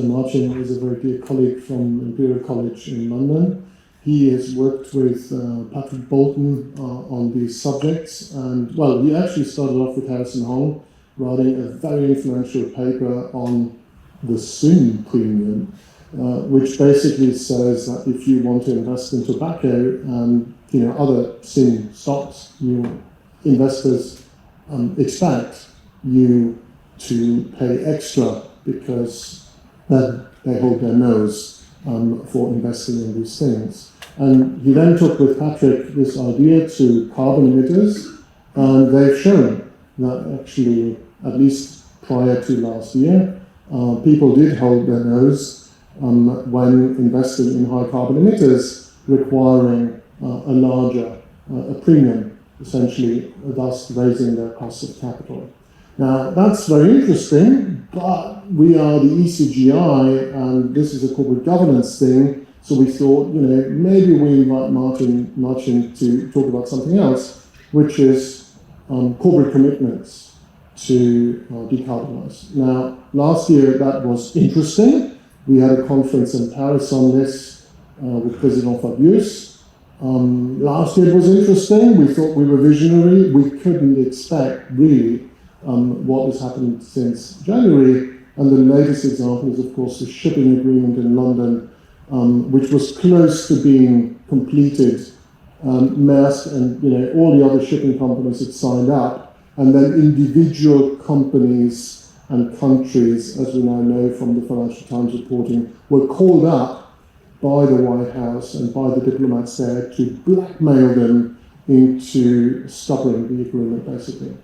Marcin is a very dear colleague from Imperial College in London. He has worked with Patrick Bolton on these subjects, and well, he actually started off with Harrison Hong, writing a very influential paper on the SIM premium, which basically says that if you want to invest in tobacco and other SIM stocks, investors expect you to pay extra because then they hold their nose for investing in these things. And he then took with Patrick this idea to carbon emitters, and they've shown that actually, at least prior to last year, people did hold their nose when investing in high carbon emitters, requiring a larger premium, essentially, thus raising their cost of capital. Now, that's very interesting, but we are the ECGI, and this is a corporate governance thing, so we thought, maybe we invite Marcin to talk about something else, which is corporate commitments to decarbonize. Now, last year that was interesting. We had a conference in Paris on this with President Fabius. Last year it was interesting. We thought we were visionary. We couldn't expect really what has happened since January. And the latest example is, of course, the shipping agreement in London, which was close to being completed. Maersk and all the other shipping companies had signed up, and then individual companies and countries, as we now know from the Financial Times reporting, were called up by the White House and by the diplomats there to blackmail them into stopping the agreement, basically,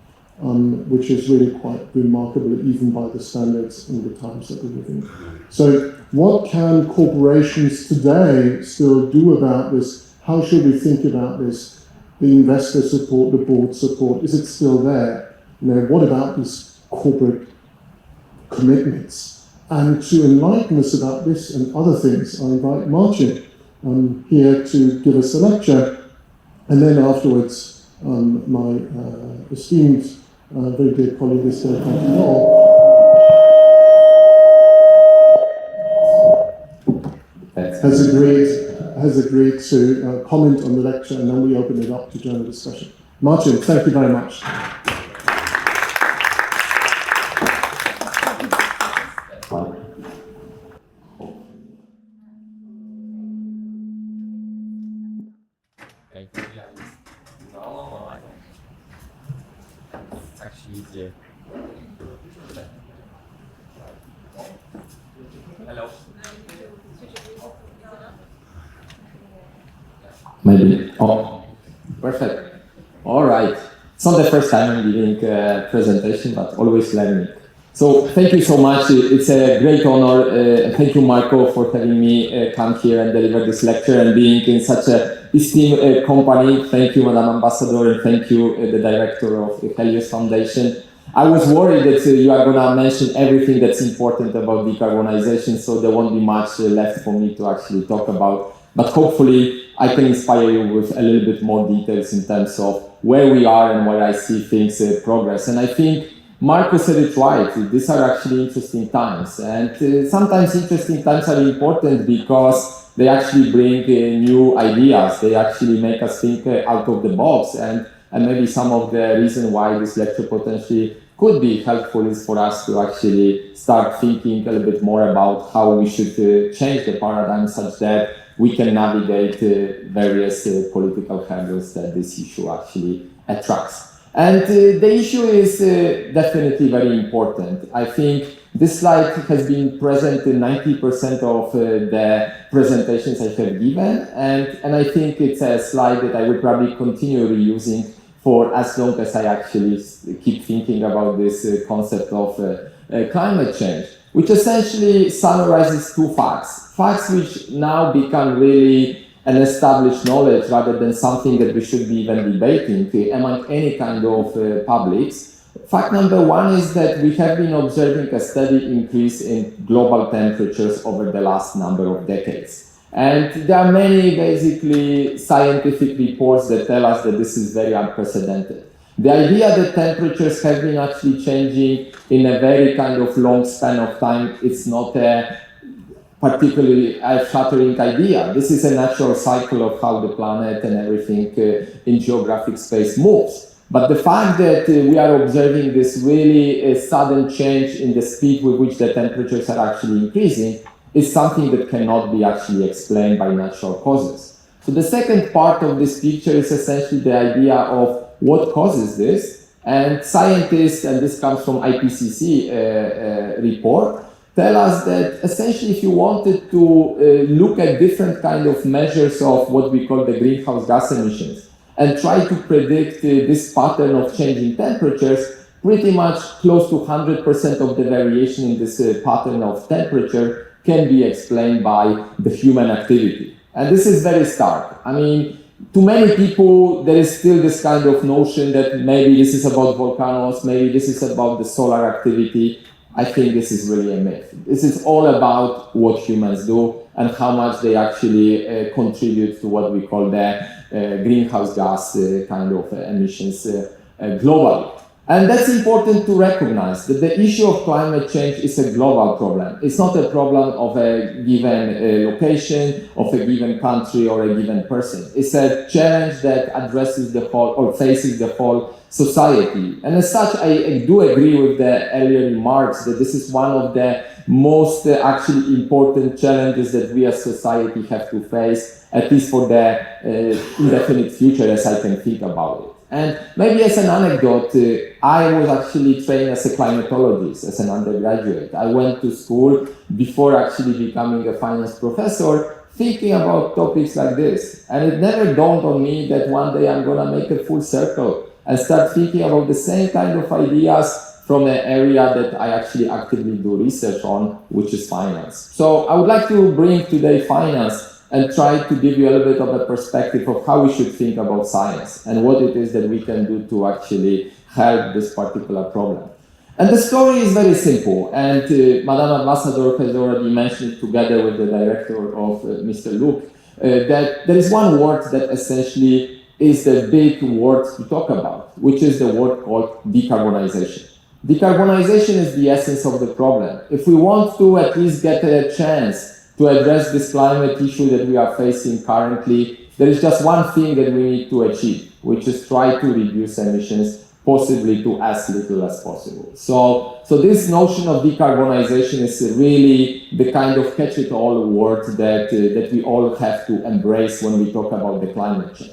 which is really quite remarkable, even by the standards in the times that we live in. So what can corporations today still do about this? How should we think about this? The investor support, the board support, is it still there? What about these corporate commitments? And to enlighten us about this and other things, I invite Marcin here to give us a lecture. And then afterwards, my esteemed, very dear colleague, Estelle Cantillon, has agreed to comment on the lecture, and then we open it up to general discussion. Marcin, thank you very much. It's actually easier. Hello. Maybe. Oh, perfect. All right. It's not the first time I'm giving a presentation, but always learning. So thank you so much. It's a great honor. Thank you, Marco, for having me come here and deliver this lecture and being in such a esteemed company. Thank you, Madam Ambassador, and thank you, the director of the Helios Foundation. I was worried that you are going to mention everything that's important about decarbonization, so there won't be much left for me to actually talk about. But hopefully, I can inspire you with a little bit more details in terms of where we are and where I see things progress. And I think Marco said it right. These are actually interesting times. And sometimes interesting times are important because they actually bring new ideas. They actually make us think out of the box. And maybe some of the reason why this lecture potentially could be helpful is for us to actually start thinking a little bit more about how we should change the paradigm such that we can navigate various political hurdles that this issue actually attracts. And the issue is definitely very important. I think this slide has been present in 90% of the presentations I have given, and I think it's a slide that I will probably continue reusing for as long as I actually keep thinking about this concept of climate change, which essentially summarizes two facts. Facts which now become really an established knowledge rather than something that we should be even debating among any kind of publics. Fact number one is that we have been observing a steady increase in global temperatures over the last number of decades. And there are many basically scientific reports that tell us that this is very unprecedented. The idea that temperatures have been actually changing in a very kind of long span of time, it's not a particularly earth-shattering idea. This is a natural cycle of how the planet and everything in geographic space moves. But the fact that we are observing this really sudden change in the speed with which the temperatures are actually increasing is something that cannot be actually explained by natural causes. So the second part of this picture is essentially the idea of what causes this. And scientists, and this comes from IPCC report, tell us that essentially if you wanted to look at different kind of measures of what we call the greenhouse gas emissions and try to predict this pattern of changing temperatures, pretty much close to 100% of the variation in this pattern of temperature can be explained by the human activity. And this is very stark. I mean, to many people, there is still this kind of notion that maybe this is about volcanoes, maybe this is about the solar activity. I think this is really a myth. This is all about what humans do and how much they actually contribute to what we call the greenhouse gas kind of emissions globally. And that's important to recognize that the issue of climate change is a global problem. It's not a problem of a given location, of a given country or a given person. It's a challenge that addresses the whole or faces the whole society. And as such, I do agree with the earlier remarks that this is one of the most actually important challenges that we as society have to face, at least for the indefinite future as I can think about it. And maybe as an anecdote, I was actually trained as a climatologist as an undergraduate. I went to school before actually becoming a finance professor, thinking about topics like this. And it never dawned on me that one day I'm gonna make a full circle and start thinking about the same kind of ideas from an area that I actually actively do research on, which is finance. So I would like to bring today finance and try to give you a little bit of a perspective of how we should think about science and what it is that we can do to actually help this particular problem. And the story is very simple, and Madame Ambassador has already mentioned together with the director of Mr. Luke, that there is one word that essentially is the big word to talk about, which is the word called decarbonization. Decarbonization is the essence of the problem. If we want to at least get a chance to address this climate issue that we are facing currently, there is just one thing that we need to achieve, which is try to reduce emissions, possibly to as little as possible. So this notion of decarbonization is really the kind of catch-it-all word that we all have to embrace when we talk about the climate change.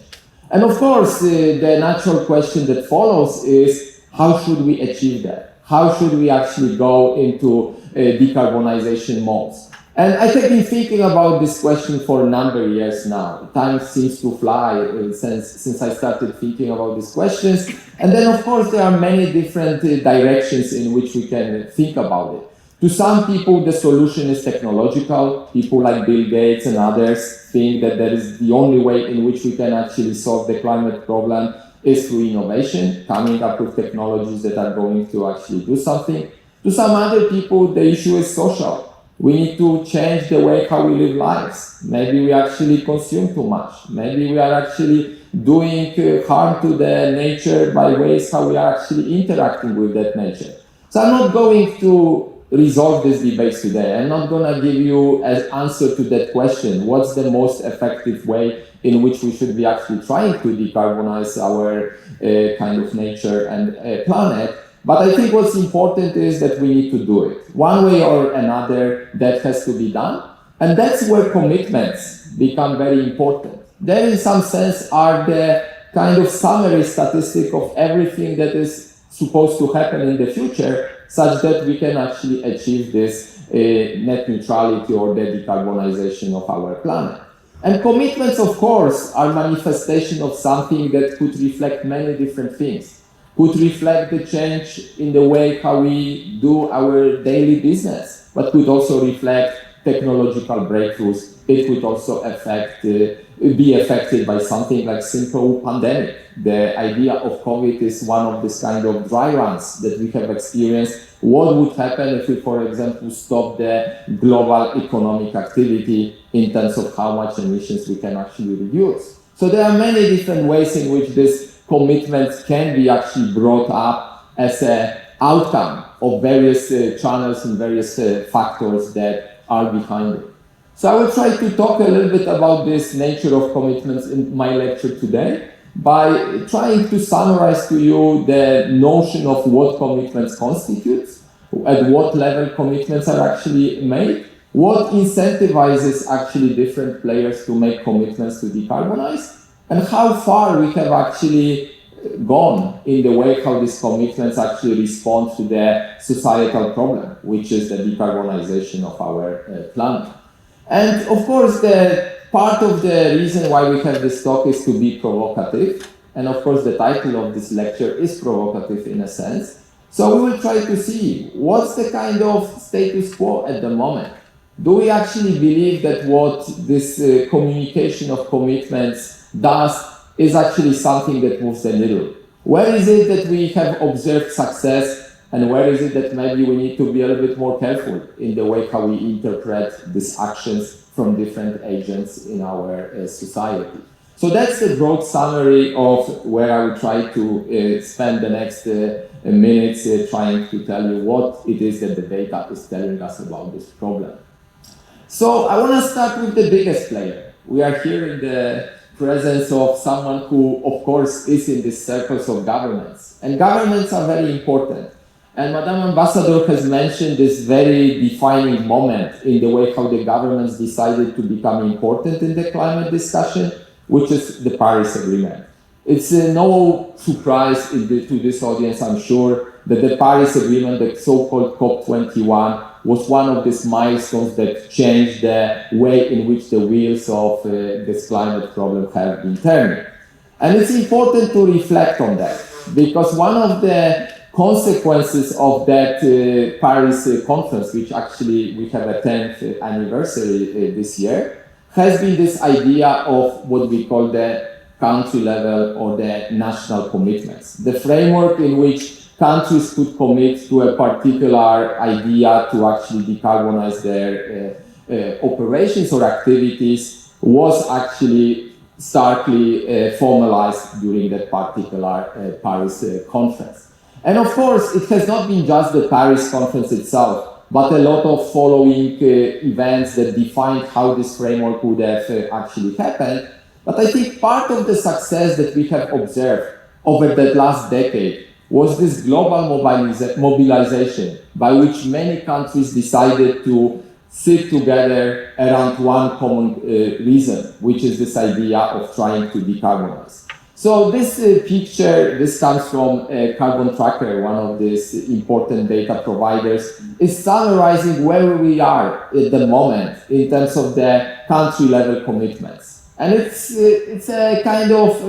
And of course, the natural question that follows is, how should we achieve that? How should we actually go into decarbonization modes? And I have been thinking about this question for a number of years now. Time seems to fly since I started thinking about these questions. And then, of course, there are many different directions in which we can think about it. To some people, the solution is technological. People like Bill Gates and others think that that is the only way in which we can actually solve the climate problem is through innovation, coming up with technologies that are going to actually do something. To some other people, the issue is social. We need to change the way how we live lives. Maybe we actually consume too much. Maybe we are actually doing harm to the nature by ways how we are actually interacting with that nature. So I'm not going to resolve this debate today. I'm not going to give you an answer to that question. What's the most effective way in which we should be actually trying to decarbonize our kind of nature and planet? But I think what's important is that we need to do it. One way or another, that has to be done. And that's where commitments become very important. They, in some sense, are the kind of summary statistic of everything that is supposed to happen in the future, such that we can actually achieve this net neutrality or the decarbonization of our planet. And commitments, of course, are manifestation of something that could reflect many different things. Could reflect the change in the way how we do our daily business, but could also reflect technological breakthroughs. It could also be affected by something like simple pandemic. The idea of COVID is one of these kind of dry runs that we have experienced. What would happen if we, for example, stop the global economic activity in terms of how much emissions we can actually reduce? So there are many different ways in which this commitments can be actually brought up as an outcome of various channels and various factors that are behind it. So I will try to talk a little bit about this nature of commitments in my lecture today by trying to summarize to you the notion of what commitments constitute, at what level commitments are actually made, what incentivizes actually different players to make commitments to decarbonize, and how far we have actually gone in the way how these commitments actually respond to the societal problem, which is the decarbonization of our planet. And of course, the part of the reason why we have this talk is to be provocative. And of course, the title of this lecture is provocative in a sense. So we will try to see what's the kind of status quo at the moment. Do we actually believe that what this communication of commitments does is actually something that moves the needle? Where is it that we have observed success, and where is it that maybe we need to be a little bit more careful in the way how we interpret these actions from different agents in our society? So that's the broad summary of where I will try to spend the next minutes trying to tell you what it is that the data is telling us about this problem. So I want to start with the biggest player. We are here in the presence of someone who, of course, is in the circles of governments. And governments are very important. And Madam Ambassador has mentioned this very defining moment in the way how the governments decided to become important in the climate discussion, which is the Paris Agreement. It's no surprise to this audience, I'm sure, that the Paris Agreement, the so-called COP21, was one of these milestones that changed the way in which the wheels of this climate problem have been turning. And it's important to reflect on that, because one of the consequences of that Paris conference, which actually we have a 10th anniversary this year, has been this idea of what we call the country level or the national commitments. The framework in which countries could commit to a particular idea to actually decarbonize their operations or activities was actually starkly formalized during that particular Paris conference. And of course, it has not been just the Paris conference itself, but a lot of following events that defined how this framework would have actually happened. But I think part of the success that we have observed over that last decade was this global mobilization by which many countries decided to sit together around one common reason, which is this idea of trying to decarbonize. So this picture, this comes from Carbon Tracker, one of these important data providers, is summarizing where we are at the moment in terms of the country level commitments. And it's a kind of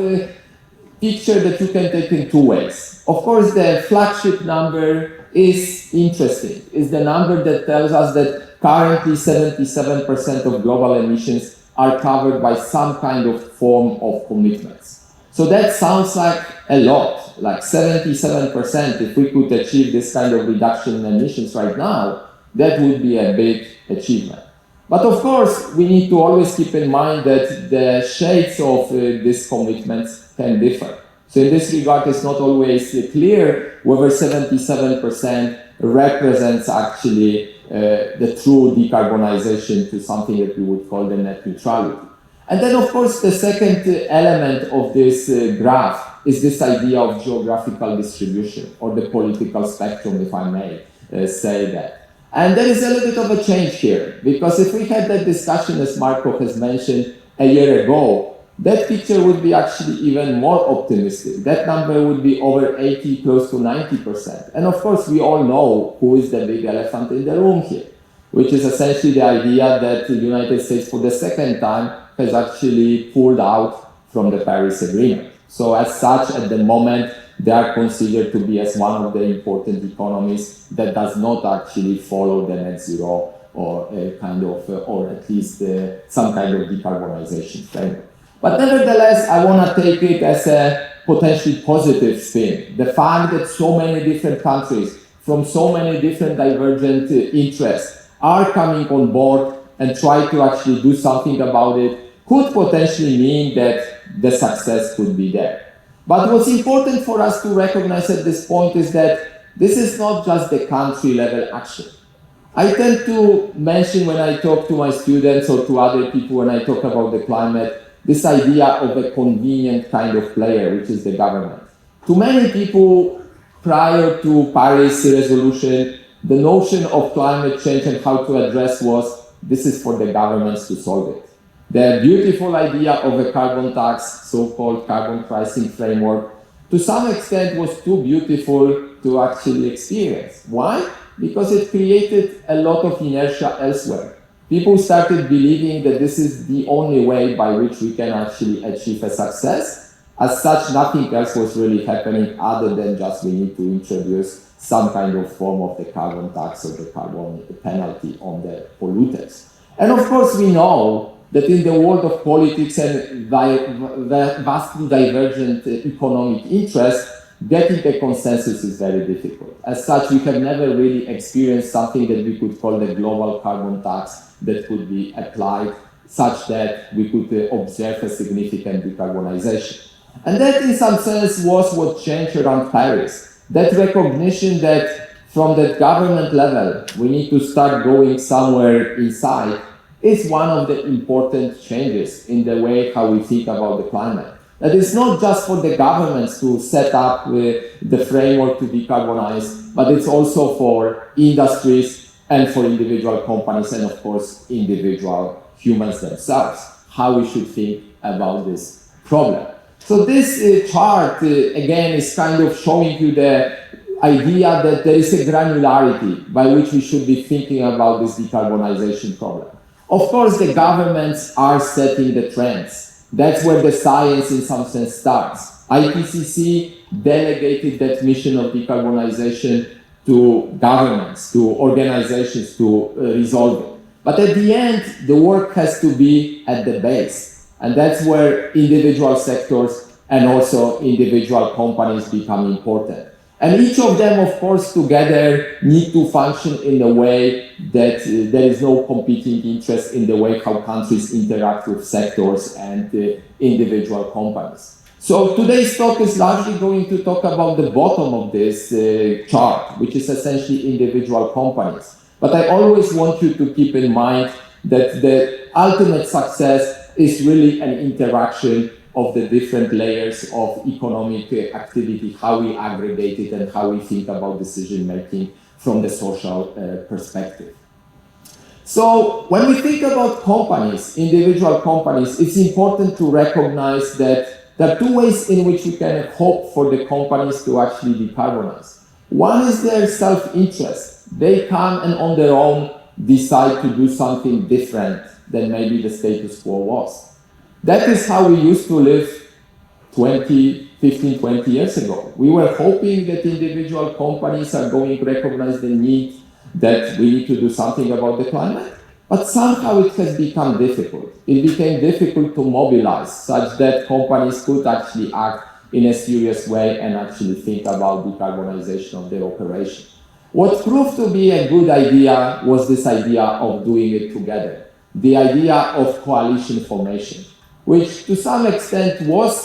picture that you can take in two ways. Of course, the flagship number is interesting. It's the number that tells us that currently 77% of global emissions are covered by some kind of form of commitments. So that sounds like a lot, like 77%. If we could achieve this kind of reduction in emissions right now, that would be a big achievement. But of course, we need to always keep in mind that the shades of these commitments can differ. So in this regard, it's not always clear whether 77% represents actually the true decarbonization to something that we would call the net neutrality. And then, of course, the second element of this graph is this idea of geographical distribution, or the political spectrum, if I may say that. And there is a little bit of a change here, because if we had that discussion, as Marco has mentioned, a year ago, that picture would be actually even more optimistic. That number would be over 80, close to 90%. And of course, we all know who is the big elephant in the room here, which is essentially the idea that the United States, for the second time, has actually pulled out from the Paris Agreement. So as such, at the moment, they are considered to be as one of the important economies that does not actually follow the net zero or or at least some kind of decarbonization framework. But nevertheless, I want to take it as a potentially positive spin. The fact that so many different countries from so many different divergent interests are coming on board and try to actually do something about it could potentially mean that the success could be there. But what's important for us to recognize at this point is that this is not just the country level action. I tend to mention when I talk to my students or to other people when I talk about the climate, this idea of a convenient kind of player, which is the government. To many people, prior to Paris resolution, the notion of climate change and how to address was, this is for the governments to solve it. The beautiful idea of a carbon tax, so-called carbon pricing framework, to some extent was too beautiful to actually experience. Why? Because it created a lot of inertia elsewhere. People started believing that this is the only way by which we can actually achieve a success. As such, nothing else was really happening other than just we need to introduce some kind of form of the carbon tax or the carbon penalty on the polluters. And of course, we know that in the world of politics and vastly divergent economic interests, getting a consensus is very difficult. As such, we have never really experienced something that we could call the global carbon tax that could be applied such that we could observe a significant decarbonization. And that in some sense was what changed around Paris. That recognition that from the government level, we need to start going somewhere inside is one of the important changes in the way how we think about the climate. That it's not just for the governments to set up the framework to decarbonize, but it's also for industries and for individual companies and of course individual humans themselves, how we should think about this problem. So this chart again is kind of showing you the idea that there is a granularity by which we should be thinking about this decarbonization problem. Of course, the governments are setting the trends. That's where the science in some sense starts. IPCC delegated that mission of decarbonization to governments, to organizations to resolve it. But at the end, the work has to be at the base. And that's where individual sectors and also individual companies become important. And each of them, of course, together need to function in a way that there is no competing interest in the way how countries interact with sectors and individual companies. So today's talk is largely going to talk about the bottom of this chart, which is essentially individual companies. But I always want you to keep in mind that the ultimate success is really an interaction of the different layers of economic activity, how we aggregate it and how we think about decision making from the social perspective. So when we think about companies, individual companies, it's important to recognize that there are two ways in which we can hope for the companies to actually decarbonize. One is their self-interest. They come and on their own decide to do something different than maybe the status quo was. That is how we used to live 15, 20 years ago. We were hoping that individual companies are going to recognize the need that we need to do something about the climate, but somehow it has become difficult. It became difficult to mobilize such that companies could actually act in a serious way and actually think about decarbonization of their operation. What proved to be a good idea was this idea of doing it together, the idea of coalition formation, which to some extent was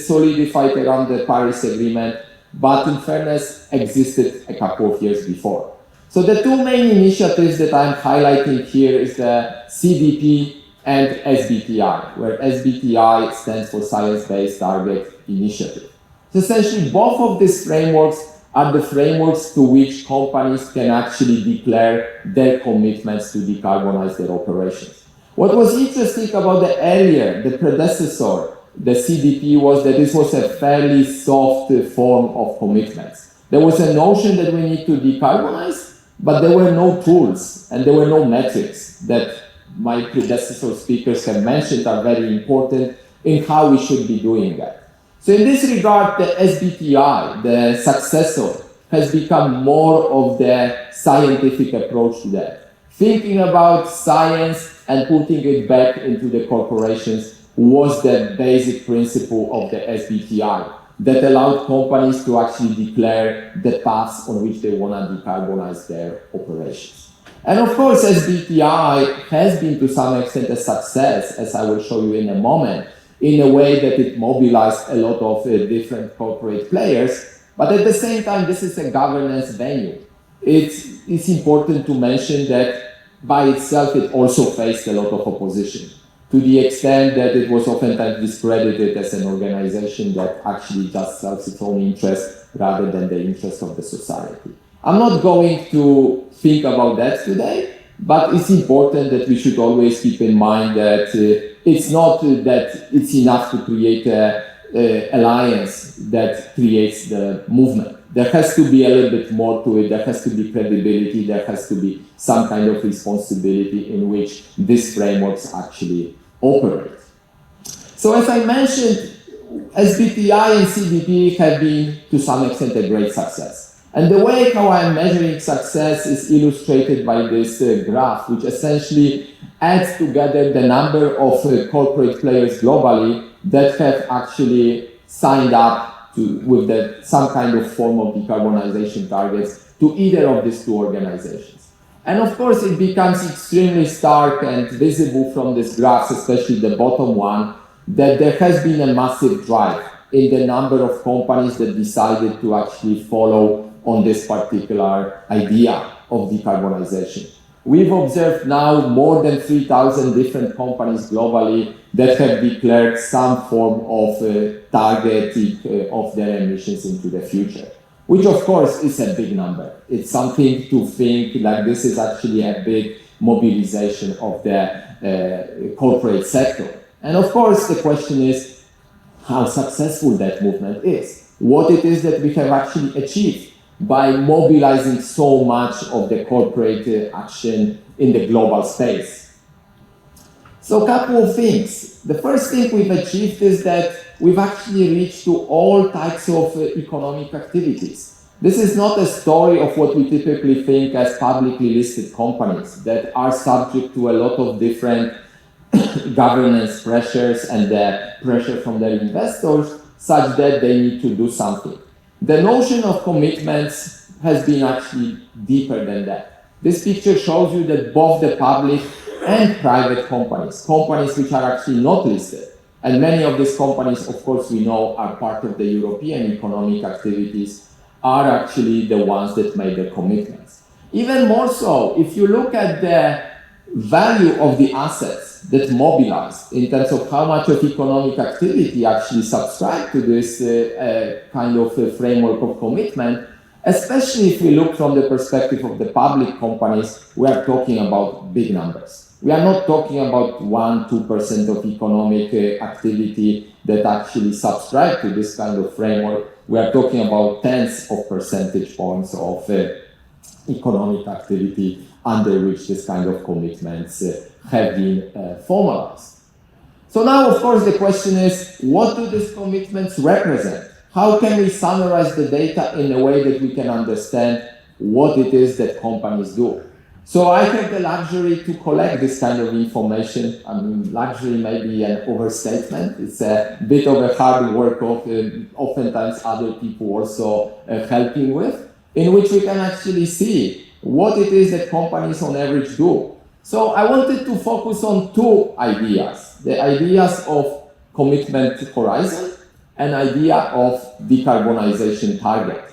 solidified around the Paris Agreement, but in fairness existed a couple of years before. So the two main initiatives that I'm highlighting here is the CDP and SBTI, where SBTI stands for Science-Based Target Initiative. So essentially both of these frameworks are the frameworks to which companies can actually declare their commitments to decarbonize their operations. What was interesting about the predecessor, the CDP, was that this was a fairly soft form of commitments. There was a notion that we need to decarbonize, but there were no tools and there were no metrics that my predecessor speakers have mentioned are very important in how we should be doing that. So in this regard, the SBTI, the successor, has become more of the scientific approach to that. Thinking about science and putting it back into the corporations was the basic principle of the SBTI that allowed companies to actually declare the paths on which they want to decarbonize their operations. And of course, SBTI has been to some extent a success, as I will show you in a moment, in a way that it mobilized a lot of different corporate players. But at the same time, this is a governance venue. It's important to mention that by itself, it also faced a lot of opposition, to the extent that it was oftentimes discredited as an organization that actually just serves its own interest rather than the interest of the society. I'm not going to think about that today, but it's important that we should always keep in mind that it's not that it's enough to create an alliance that creates the movement. There has to be a little bit more to it. There has to be credibility. There has to be some kind of responsibility in which these frameworks actually operate. So as I mentioned, SBTI and CDP have been to some extent a great success. And the way how I'm measuring success is illustrated by this graph, which essentially adds together the number of corporate players globally that have actually signed up with some kind of form of decarbonization targets to either of these two organizations. And of course, it becomes extremely stark and visible from this graph, especially the bottom one, that there has been a massive drive in the number of companies that decided to actually follow on this particular idea of decarbonization. We've observed now more than 3,000 different companies globally that have declared some form of targeting of their emissions into the future, which of course is a big number. It's something to think like this is actually a big mobilization of the corporate sector. And of course, the question is how successful that movement is, what it is that we have actually achieved by mobilizing so much of the corporate action in the global space. So a couple of things. The first thing we've achieved is that we've actually reached to all types of economic activities. This is not a story of what we typically think as publicly listed companies that are subject to a lot of different governance pressures and the pressure from their investors such that they need to do something. The notion of commitments has been actually deeper than that. This picture shows you that both the public and private companies which are actually not listed, and many of these companies, of course, we know are part of the European economic activities, are actually the ones that made the commitments. Even more so, if you look at the value of the assets that mobilized in terms of how much of economic activity actually subscribe to this kind of framework of commitment, especially if we look from the perspective of the public companies, we are talking about big numbers. We are not talking about 1-2% of economic activity that actually subscribe to this kind of framework. We are talking about tens of percentage points of economic activity under which this kind of commitments have been formalized. So now, of course, the question is, what do these commitments represent? How can we summarize the data in a way that we can understand what it is that companies do? So I have the luxury to collect this kind of information. I mean, luxury may be an overstatement. It's a bit of a hard work of oftentimes other people also helping with, in which we can actually see what it is that companies on average do. So I wanted to focus on two ideas, the ideas of commitment horizon and idea of decarbonization target.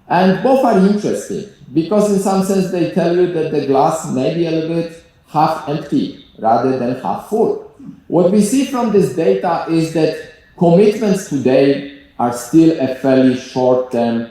And both are interesting because in some sense they tell you that the glass may be a little bit half empty rather than half full. What we see from this data is that commitments today are still a fairly short-term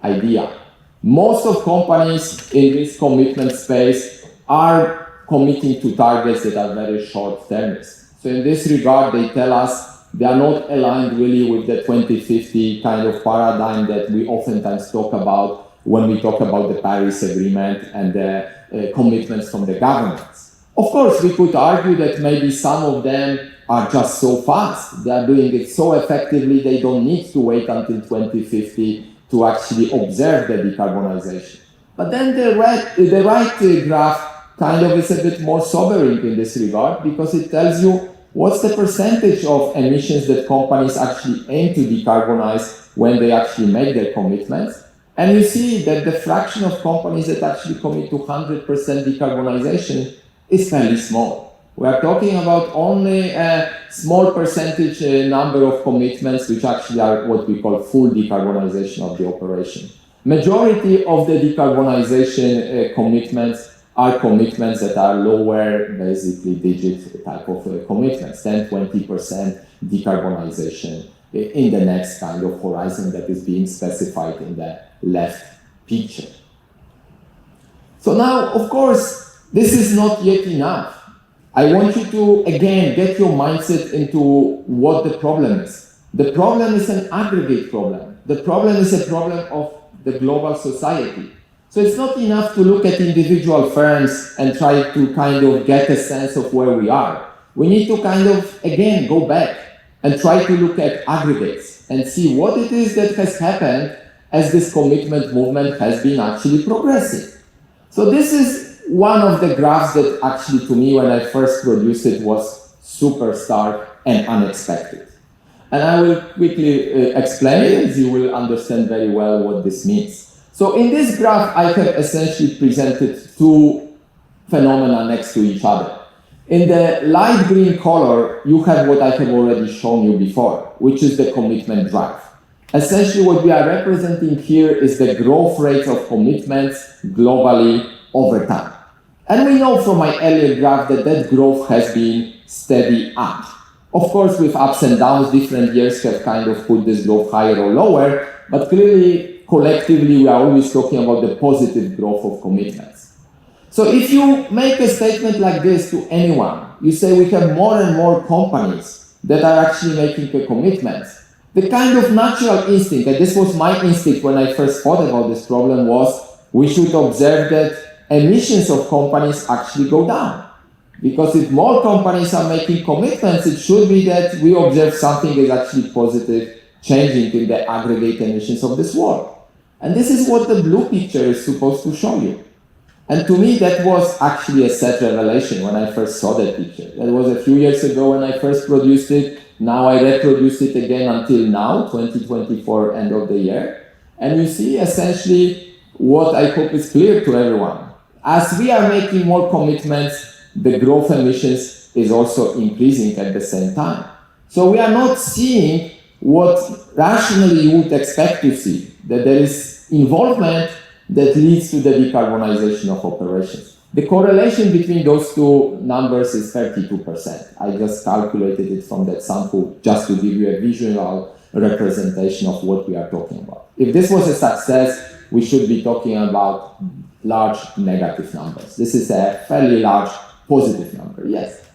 idea. Most of companies in this commitment space are committing to targets that are very short-termist. So in this regard, they tell us they are not aligned really with the 2050 kind of paradigm that we oftentimes talk about when we talk about the Paris Agreement and the commitments from the governments. Of course, we could argue that maybe some of them are just so fast. They are doing it so effectively, they don't need to wait until 2050 to actually observe the decarbonization. But then the right graph kind of is a bit more sobering in this regard because it tells you what's the percentage of emissions that companies actually aim to decarbonize when they actually make their commitments. And you see that the fraction of companies that actually commit to 100% decarbonization is fairly small. We are talking about only a small percentage number of commitments, which actually are what we call full decarbonization of the operation. Majority of the decarbonization commitments are commitments that are lower, basically digit type of commitments, 10, 20% decarbonization in the next kind of horizon that is being specified in the left picture. So now, of course, this is not yet enough. I want you to, again, get your mindset into what the problem is. The problem is an aggregate problem. The problem is a problem of the global society. So it's not enough to look at individual firms and try to kind of get a sense of where we are. We need to kind of, again, go back and try to look at aggregates and see what it is that has happened as this commitment movement has been actually progressing. So this is one of the graphs that actually, to me, when I first produced it, was super stark and unexpected. And I will quickly explain it, as you will understand very well what this means. So in this graph, I have essentially presented two phenomena next to each other. In the light green color, you have what I have already shown you before, which is the commitment drive. Essentially, what we are representing here is the growth rate of commitments globally over time. And we know from my earlier graph that that growth has been steady up. Of course, with ups and downs, different years have kind of put this growth higher or lower, but clearly, collectively, we are always talking about the positive growth of commitments. So if you make a statement like this to anyone, you say we have more and more companies that are actually making a commitment, the kind of natural instinct, and this was my instinct when I first thought about this problem, was we should observe that emissions of companies actually go down. Because if more companies are making commitments, it should be that we observe something is actually positive, changing in the aggregate emissions of this world. And this is what the blue picture is supposed to show you. And to me, that was actually a sad revelation when I first saw that picture. That was a few years ago when I first produced it. Now I reproduced it again until now, 2024, end of the year. And you see essentially what I hope is clear to everyone. As we are making more commitments, the growth emissions is also increasing at the same time. So we are not seeing what rationally you would expect to see, that there is involvement that leads to the decarbonization of operations. The correlation between those two numbers is 32%. I just calculated it from that sample just to give you a visual representation of what we are talking about. If this was a success, we should be talking about large negative numbers. This is a fairly large positive number, yes.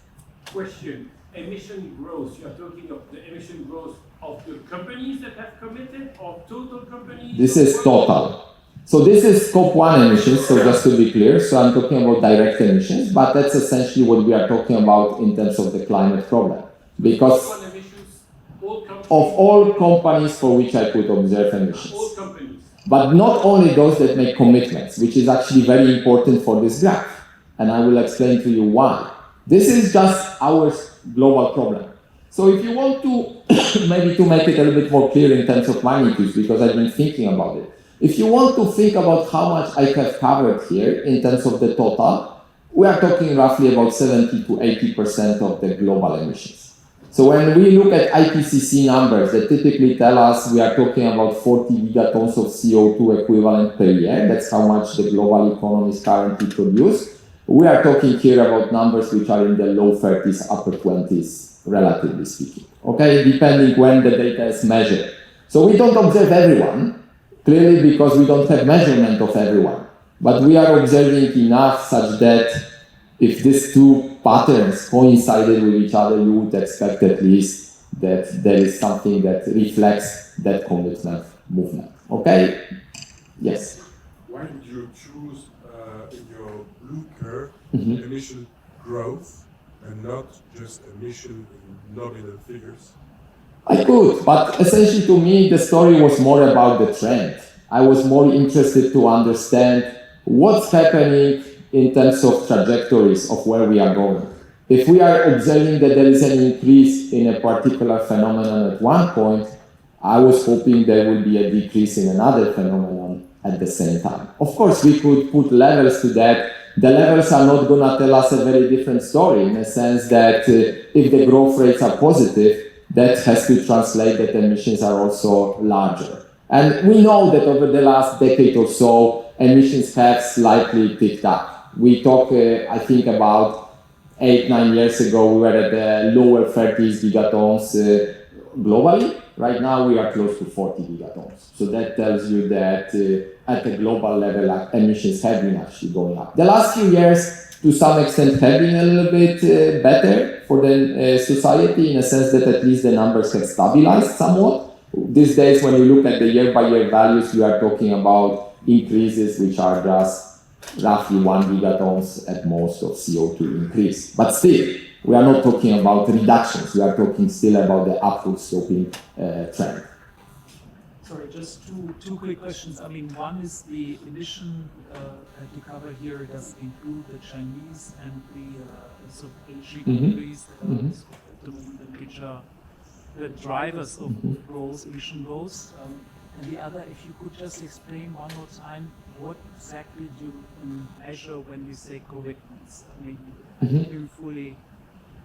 Question, emission growth, you're talking of the emission growth of the companies that have committed, or total companies? This is total. So this is scope 1 emissions, so just to be clear, so I'm talking about direct emissions, but that's essentially what we are talking about in terms of the climate problem. Because Scope 1 emissions, all companies, of all companies for which I could observe emissions. all companies. But not only those that make commitments, which is actually very important for this graph. And I will explain to you why. This is just our global problem. So if you want to, maybe to make it a little bit more clear in terms of magnitudes, because I've been thinking about it. If you want to think about how much I have covered here in terms of the total, we are talking roughly about 70 to 80% of the global emissions. So when we look at IPCC numbers that typically tell us we are talking about 40 gigatons of CO2 equivalent per year, that's how much the global economies currently produce. We are talking here about numbers which are in the low 30s, upper 20s, relatively speaking, okay, depending when the data is measured. So we don't observe everyone, clearly because we don't have measurement of everyone, but we are observing enough such that if these two patterns coincided with each other, you would expect at least that there is something that reflects that commitment movement, okay? Yes? Why did you choose in your blue curve emission growth and not just emission in nominal figures? I could, but essentially to me the story was more about the trend. I was more interested to understand what's happening in terms of trajectories of where we are going. If we are observing that there is an increase in a particular phenomenon at one point, I was hoping there will be a decrease in another phenomenon at the same time. Of course, we could put levels to that the levels are not going to tell us a very different story, in the sense that if the growth rates are positive, that has to translate that emissions are also larger. And we know that over the last decade or so, emissions have slightly picked up. We talk, I think, about 8-9 years ago, we were at the lower 30s gigatons globally. Right now, we are close to 40 gigatons. So that tells you that at the global level, emissions have been actually going up. The last few years, to some extent, have been a little bit better for the society, in a sense that at least the numbers have stabilized somewhat. These days, when you look at the year-by-year values, we are talking about increases which are just roughly 1 gigatons at most of CO2 increase. But still, we are not talking about reductions. We are talking still about the upward sloping trend. Sorry, just two quick questions. I mean, one is the emission that you cover here does include the Chinese and the sort of Asian countries that are at the moment the major drivers of growth, emission goals. And the other, if you could just explain one more time, what exactly do you measure when you say commitments? I mean, I didn't fully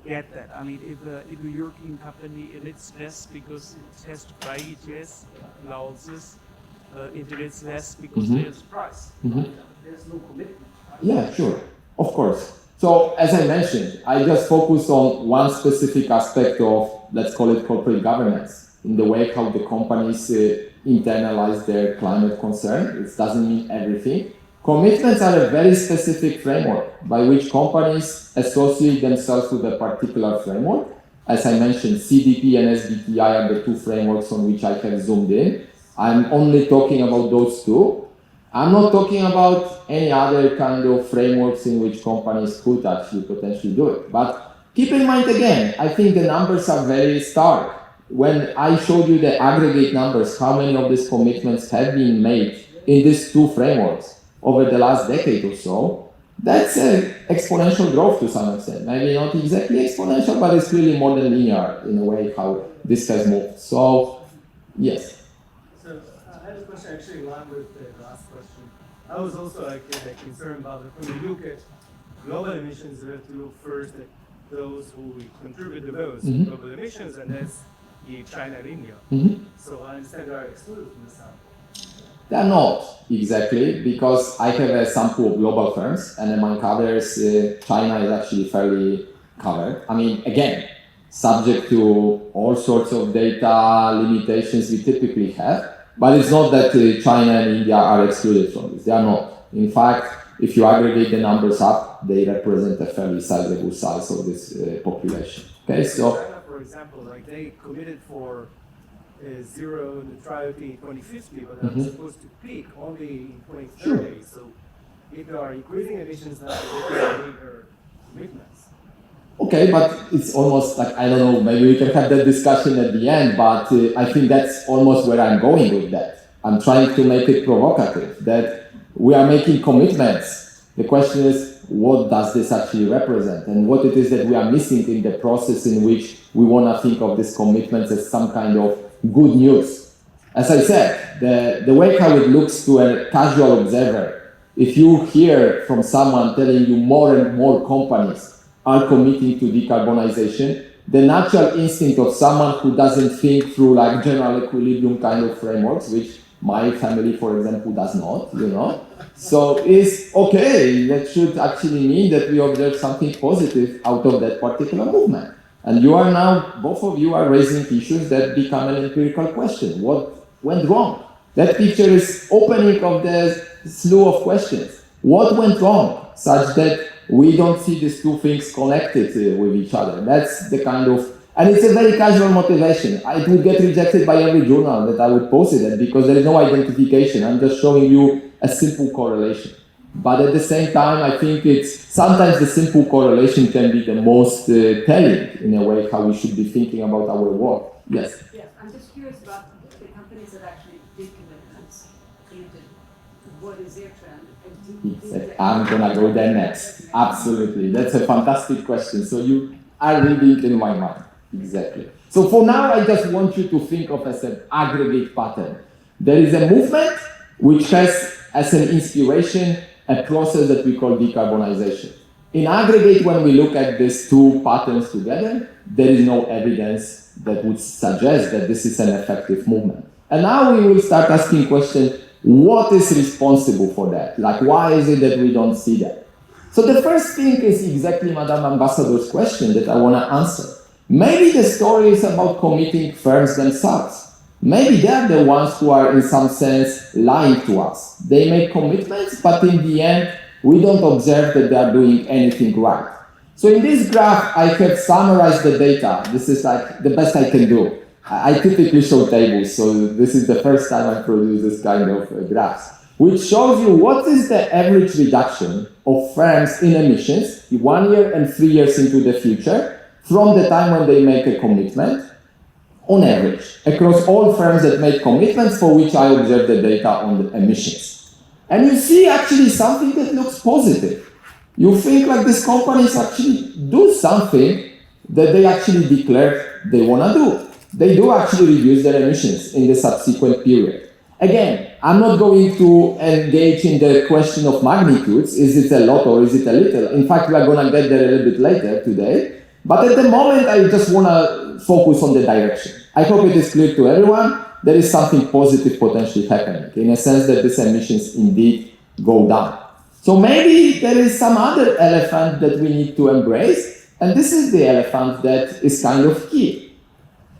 get that. I mean, if a European company emits less because it has to buy ETS allowances, it emits less because there's a price. There's no commitment. Right? Yeah, sure. Of course. So, as I mentioned, I just focus on one specific aspect of, let's call it corporate governance, in the way how the companies internalize their climate concern. It doesn't mean everything. Commitments are a very specific framework by which companies associate themselves with a particular framework. As I mentioned, CDP and SBTI are the two frameworks on which I have zoomed in. I'm only talking about those two. I'm not talking about any other kind of frameworks in which companies could actually potentially do it. But keep in mind again, I think the numbers are very stark. When I showed you the aggregate numbers, how many of these commitments have been made in these two frameworks over the last decade or so, that's exponential growth to some extent. Maybe not exactly exponential, but it's clearly more than linear in a way how this has moved. So, yes. So I had a question actually in line with the last question. I was also concerned about it. When we look at global emissions, we have to look first at those who contribute the most to global emissions, and that's China and India. So I understand they are excluded from the sample. They are not exactly, because I have a sample of global firms, and among others, China is actually fairly covered. I mean, again, subject to all sorts of data limitations we typically have, but it's not that China and India are excluded from this. They are not. In fact, if you aggregate the numbers up, they represent a fairly sizable size of this population. Okay, so China, for example, like they committed for zero neutrality in 2050, but they're supposed to peak only in 2030. So if they are increasing emissions now, they can meet their commitments. okay, but it's almost like, I don't know, maybe we can have that discussion at the end, but I think that's almost where I'm going with that. I'm trying to make it provocative, that we are making commitments. The question is, what does this actually represent, and what it is that we are missing in the process in which we want to think of these commitments as some kind of good news. As I said, the way how it looks to a casual observer, if you hear from someone telling you more and more companies are committing to decarbonization, the natural instinct of someone who doesn't think through like general equilibrium kind of frameworks, which my family, for example, does not, So is okay, that should actually mean that we observe something positive out of that particular movement. And you are now, both of you are raising issues that become an empirical question. What went wrong? That picture is opening of the slew of questions. What went wrong such that we don't see these two things connected with each other? That's the kind of, and it's a very casual motivation. It would get rejected by every journal that I would post it at because there is no identification. I'm just showing you a simple correlation. But at the same time, I think sometimes the simple correlation can be the most telling in a way how we should be thinking about our work. Yes? Yes, I'm just curious about the companies that actually did commitments. What is their trend? I'm gonna go there next. Absolutely. That's a fantastic question. So you are reading in my mind. Exactly. So for now, I just want you to think of as an aggregate pattern. There is a movement which has as an inspiration a process that we call decarbonization. In aggregate, when we look at these two patterns together, there is no evidence that would suggest that this is an effective movement. And now we will start asking questions, what is responsible for that? Like, why is it that we don't see that? So the first thing is exactly Madam Ambassador's question that I want to answer. Maybe the story is about committing firms themselves. Maybe they are the ones who are in some sense lying to us. They make commitments, but in the end, we don't observe that they are doing anything right. So in this graph, I have summarized the data. This is like the best I can do. I typically show tables, so this is the first time I produce this kind of graphs, which shows you what is the average reduction of firms in emissions 1 year and 3 years into the future from the time when they make a commitment, on average, across all firms that make commitments for which I observe the data on the emissions. And you see actually something that looks positive. You think like these companies actually do something that they actually declare they want to do. They do actually reduce their emissions in the subsequent period. Again, I'm not going to engage in the question of magnitudes. Is it a lot or is it a little? In fact, we are going to get there a little bit later today. But at the moment, I just want to focus on the direction. I hope it is clear to everyone. There is something positive potentially happening in a sense that these emissions indeed go down. So maybe there is some other elephant that we need to embrace, and this is the elephant that is kind of key.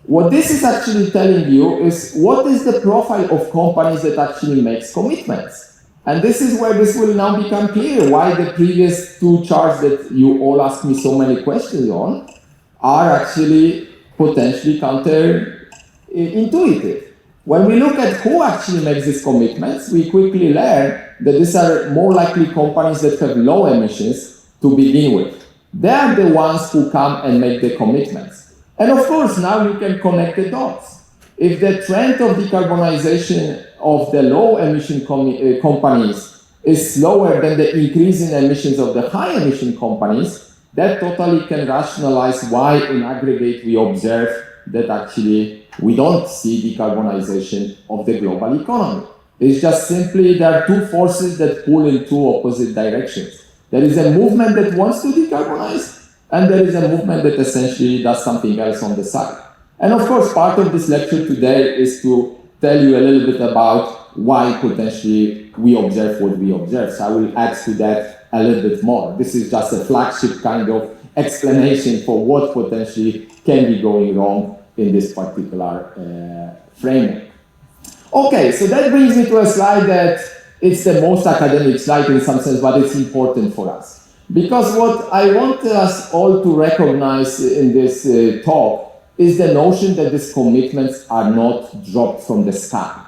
What this is actually telling you is what is the profile of companies that actually makes commitments. And this is where this will now become clear why the previous two charts that you all asked me so many questions on are actually potentially counterintuitive. When we look at who actually makes these commitments, we quickly learn that these are more likely companies that have low emissions to begin with. They are the ones who come and make the commitments. And of course, now you can connect the dots. If the trend of decarbonization of the low emission companies is slower than the increase in emissions of the high emission companies, that totally can rationalize why in aggregate we observe that actually we don't see decarbonization of the global economy. It's just simply there are two forces that pull in two opposite directions. There is a movement that wants to decarbonize, and there is a movement that essentially does something else on the side. And of course, part of this lecture today is to tell you a little bit about why potentially we observe what we observe. So I will add to that a little bit more. This is just a flagship kind of explanation for what potentially can be going wrong in this particular framework. Okay, so that brings me to a slide that it's the most academic slide in some sense, but it's important for us. Because what I want us all to recognize in this talk is the notion that these commitments are not dropped from the sky.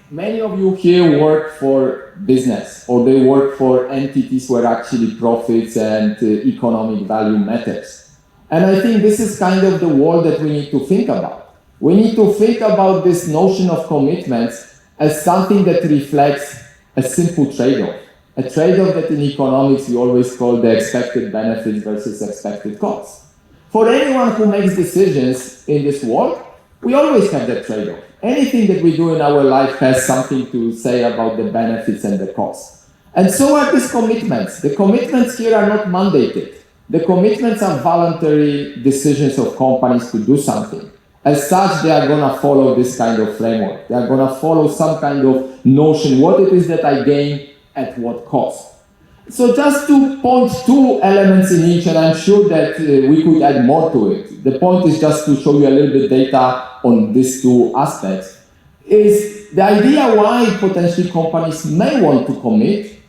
Many of you here work for business, or they work for entities where actually profits and economic value matters. And I think this is kind of the world that we need to think about. We need to think about this notion of commitments as something that reflects a simple trade-off. A trade-off that in economics we always call the expected benefits versus expected costs. For anyone who makes decisions in this world, we always have that trade-off. Anything that we do in our life has something to say about the benefits and the costs. And so are these commitments. The commitments here are not mandated. The commitments are voluntary decisions of companies to do something. As such, they are going to follow this kind of framework. They are going to follow some kind of notion, what it is that I gain at what cost. So just to point two elements in each, and I'm sure that we could add more to it. The point is just to show you a little bit data on these two aspects, is the idea why potentially companies may want to commit.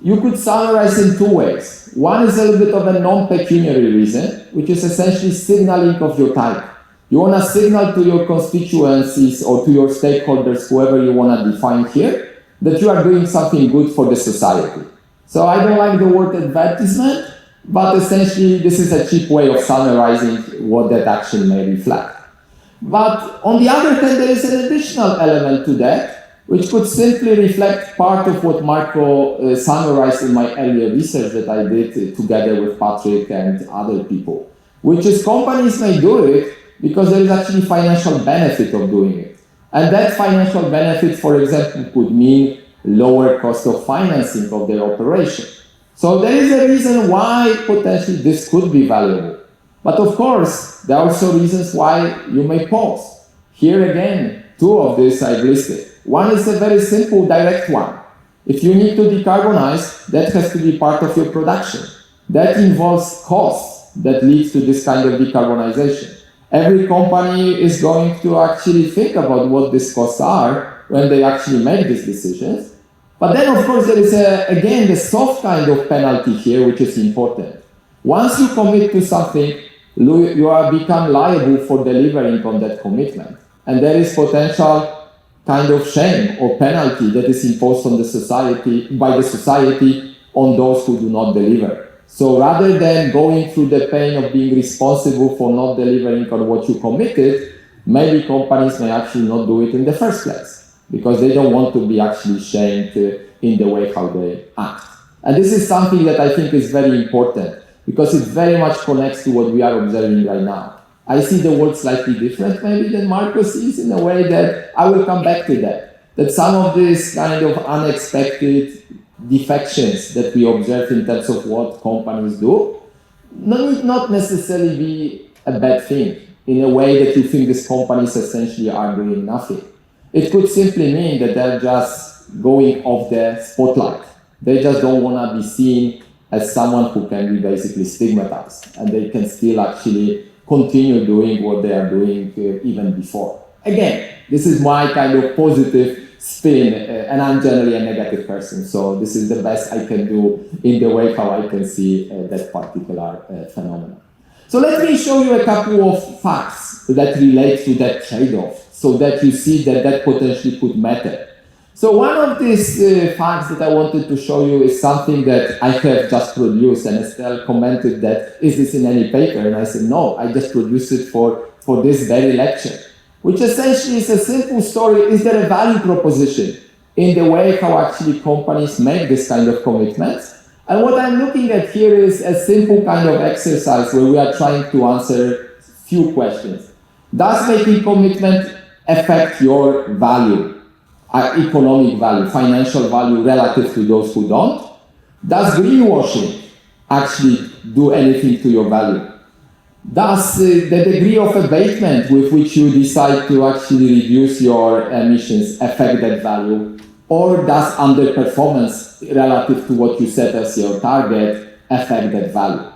You could summarize in two ways. One is a little bit of a non-pecuniary reason, which is essentially signaling of your type. You want to signal to your constituencies or to your stakeholders, whoever you want to define here, that you are doing something good for the society. So I don't like the word advertisement, but essentially this is a cheap way of summarizing what that action may reflect. But on the other hand, there is an additional element to that, which could simply reflect part of what Marco summarized in my earlier research that I did together with Patrick and other people, which is companies may do it because there is actually financial benefit of doing it. And that financial benefit, for example, could mean lower cost of financing of their operation. So there is a reason why potentially this could be valuable. But of course, there are also reasons why you may pause. Here again, two of these I've listed. One is a very simple, direct one. If you need to decarbonize, that has to be part of your production. That involves costs that leads to this kind of decarbonization. Every company is going to actually think about what these costs are when they actually make these decisions. But then, of course, there is, again, the soft kind of penalty here, which is important. Once you commit to something, you are become liable for delivering on that commitment. And there is potential kind of shame or penalty that is imposed on the society, by the society on those who do not deliver. So rather than going through the pain of being responsible for not delivering on what you committed, maybe companies may actually not do it in the first place because they don't want to be actually shamed in the way how they act. And this is something that I think is very important because it very much connects to what we are observing right now. I see the world slightly different maybe than Marcos sees in a way that I will come back to that some of these kind of unexpected defections that we observe in terms of what companies do need not necessarily be a bad thing in a way that you think these companies essentially are doing nothing. It could simply mean that they're just going off the spotlight. They just don't want to be seen as someone who can be basically stigmatized, and they can still actually continue doing what they are doing even before. Again, this is my kind of positive spin, and I'm generally a negative person, so this is the best I can do in the way how I can see that particular phenomenon. So let me show you a couple of facts that relate to that trade-off, so that you see that that potentially could matter. So one of these facts that I wanted to show you is something that I have just produced, and Estelle commented that, is this in any paper? And I said, no, I just produced it for this very lecture, which essentially is a simple story. Is there a value proposition in the way how actually companies make this kind of commitments? And what I'm looking at here is a simple kind of exercise where we are trying to answer a few questions. Does making commitment affect your value? Economic value, financial value relative to those who don't? Does greenwashing actually do anything to your value? Does the degree of abatement with which you decide to actually reduce your emissions affect that value? Or does underperformance relative to what you set as your target affect that value?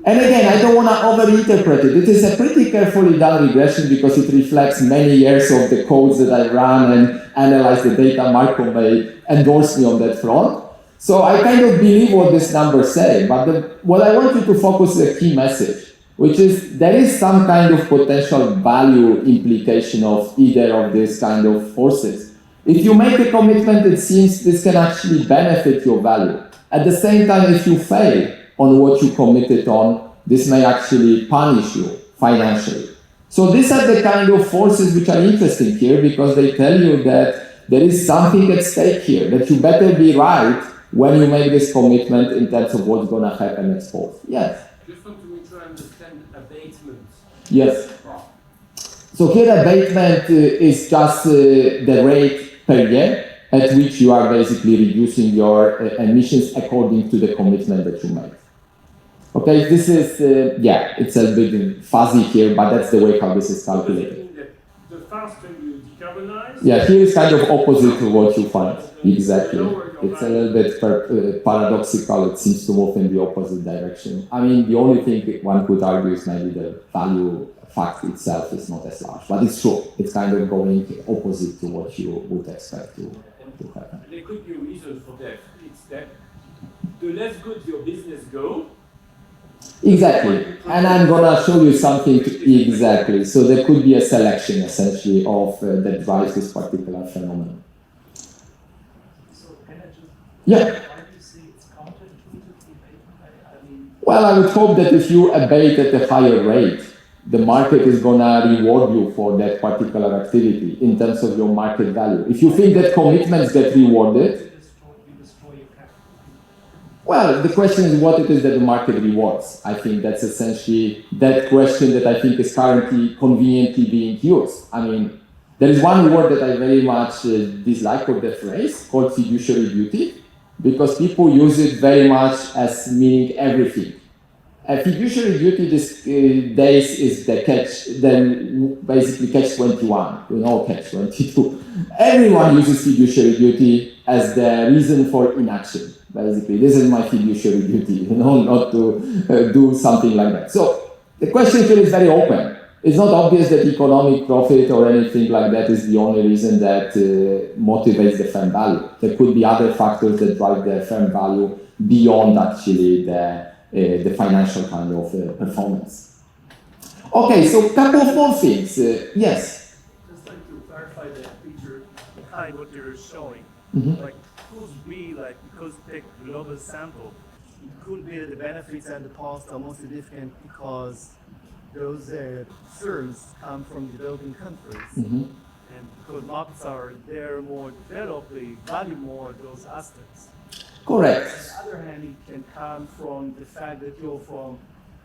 And again, I don't want to overinterpret it. It is a pretty carefully done regression because it reflects many years of the codes that I ran and analyzed the data. Marco may endorse me on that front. So I kind of believe what these numbers say, but what I want you to focus is a key message, which is there is some kind of potential value implication of either of these kind of forces. If you make a commitment, it seems this can actually benefit your value. At the same time, if you fail on what you committed on, this may actually punish you financially. So these are the kind of forces which are interesting here because they tell you that there is something at stake here, that you better be right when you make this commitment in terms of what's going to happen next fall. Yes? I just want to make sure I understand abatement. Yes. So here abatement is just the rate per year at which you are basically reducing your emissions according to the commitment that you make. Okay, this is, it's a bit fuzzy here, but that's the way how this is calculated. The faster you decarbonize... Yeah, here is kind of opposite to what you find. Exactly. It's a little bit paradoxical. It seems to move in the opposite direction. I mean, the only thing one could argue is maybe the value fact itself is not as large, but it's true. It's kind of going opposite to what you would expect to happen. There could be a reason for that. It's that the less good your business go, exactly, and I'm gonna show you something exactly. So there could be a selection essentially of that drives this particular phenomenon. So can I just? Yeah. Why do you say it's counterintuitive abatement? I mean. Well, I would hope that if you abate at a higher rate, the market is gonna reward you for that particular activity in terms of your market value. If you think that commitments get rewarded. Well, the question is what it is that the market rewards. I think that's essentially that question that I think is currently conveniently being used. I mean, There is one word that I very much dislike of the phrase called fiduciary duty, because people use it very much as meaning everything. A fiduciary duty these days is basically catch 21, catch 22. Everyone uses fiduciary duty as the reason for inaction. Basically, this is my fiduciary duty, not to do something like that. So the question here is very open. It's not obvious that economic profit or anything like that is the only reason that motivates the firm value. There could be other factors that drive the firm value beyond actually the financial kind of performance. Okay, so a couple of more things. Yes? Just like to clarify that picture behind what you're showing. Mm-hmm. Like, could be like, because take global sample, it could be that the benefits and the costs are more significant because those firms come from developing countries. Mm-hmm. And because markets are there more developed, they value more those aspects. Correct. On the other hand, it can come from the fact that you're from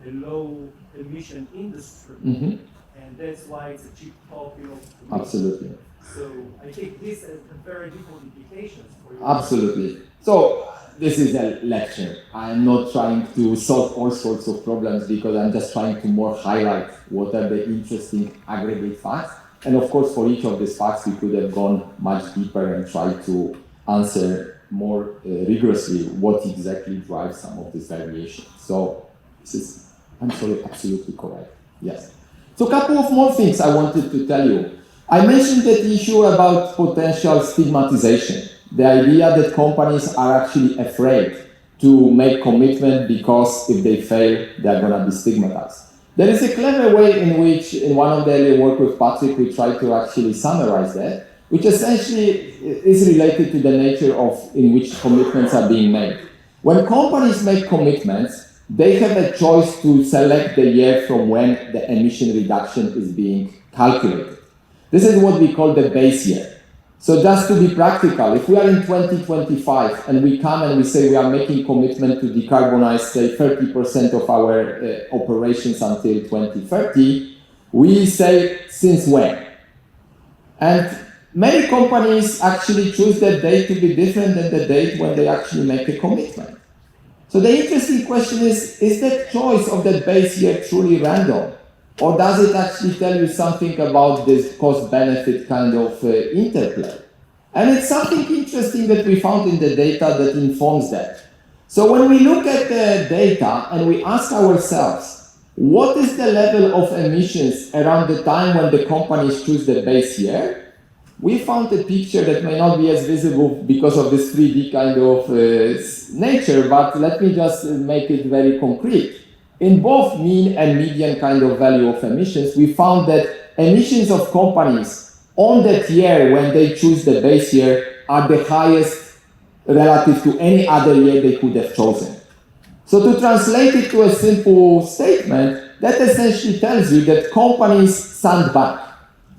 a low emission industry. Mm-hmm. And that's why it's a cheap talk, to make. Absolutely. So I think this has very different implications for you. Absolutely. So this is a lecture. I'm not trying to solve all sorts of problems because I'm just trying to more highlight what are the interesting aggregate facts. And of course, for each of these facts, we could have gone much deeper and tried to answer more rigorously what exactly drives some of these variations. So this is, absolutely correct. Yes. So a couple of more things I wanted to tell you. I mentioned that issue about potential stigmatization. The idea that companies are actually afraid to make commitment because if they fail, they're going to be stigmatized. There is a clever way in which, in one of the earlier work with Patrick, we try to actually summarize that, which essentially is related to the nature in which commitments are being made. When companies make commitments, they have a choice to select the year from when the emission reduction is being calculated. This is what we call the base year. So just to be practical, if we are in 2025 and we come and we say we are making commitment to decarbonize, say, 30% of our operations until 2030, we say since when? And many companies actually choose that date to be different than the date when they actually make a commitment. So the interesting question is that choice of that base year truly random? Or does it actually tell you something about this cost-benefit kind of interplay? And it's something interesting that we found in the data that informs that. So when we look at the data and we ask ourselves, what is the level of emissions around the time when the companies choose the base year? We found a picture that may not be as visible because of this 3D kind of nature, but let me just make it very concrete. In both mean and median kind of value of emissions, we found that emissions of companies on that year when they choose the base year are the highest relative to any other year they could have chosen. So to translate it to a simple statement, that essentially tells you that companies stand back.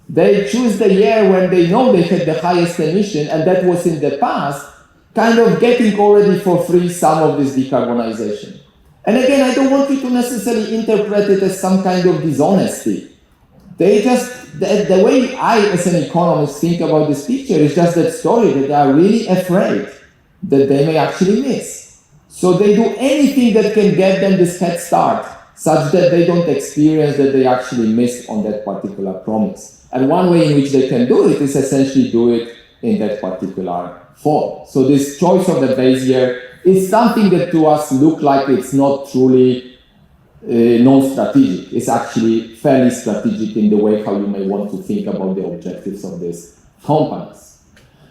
They choose the year when they know they had the highest emission, and that was in the past, kind of getting already for free some of this decarbonization. And again, I don't want you to necessarily interpret it as some kind of dishonesty. They just, the way I, as an economist, think about this picture is just that story that they are really afraid that they may actually miss. So they do anything that can get them this head start, such that they don't experience that they actually missed on that particular promise. And one way in which they can do it is essentially do it in that particular form. So this choice of the base year is something that to us look like it's not truly non-strategic. It's actually fairly strategic in the way how you may want to think about the objectives of these companies.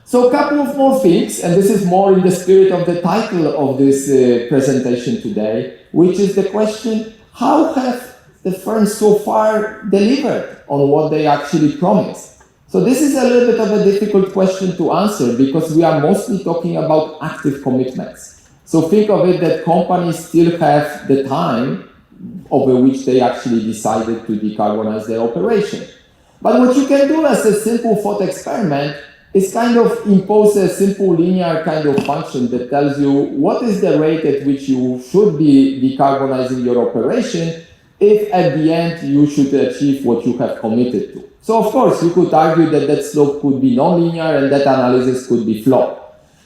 So a couple of more things, and this is more in the spirit of the title of this presentation today, which is the question, how have the firms so far delivered on what they actually promised? So this is a little bit of a difficult question to answer because we are mostly talking about active commitments. So think of it that companies still have the time over which they actually decided to decarbonize their operation. But what you can do as a simple thought experiment is kind of impose a simple linear kind of function that tells you what is the rate at which you should be decarbonizing your operation if at the end you should achieve what you have committed to. So of course, you could argue that that slope could be nonlinear and that analysis could be flawed.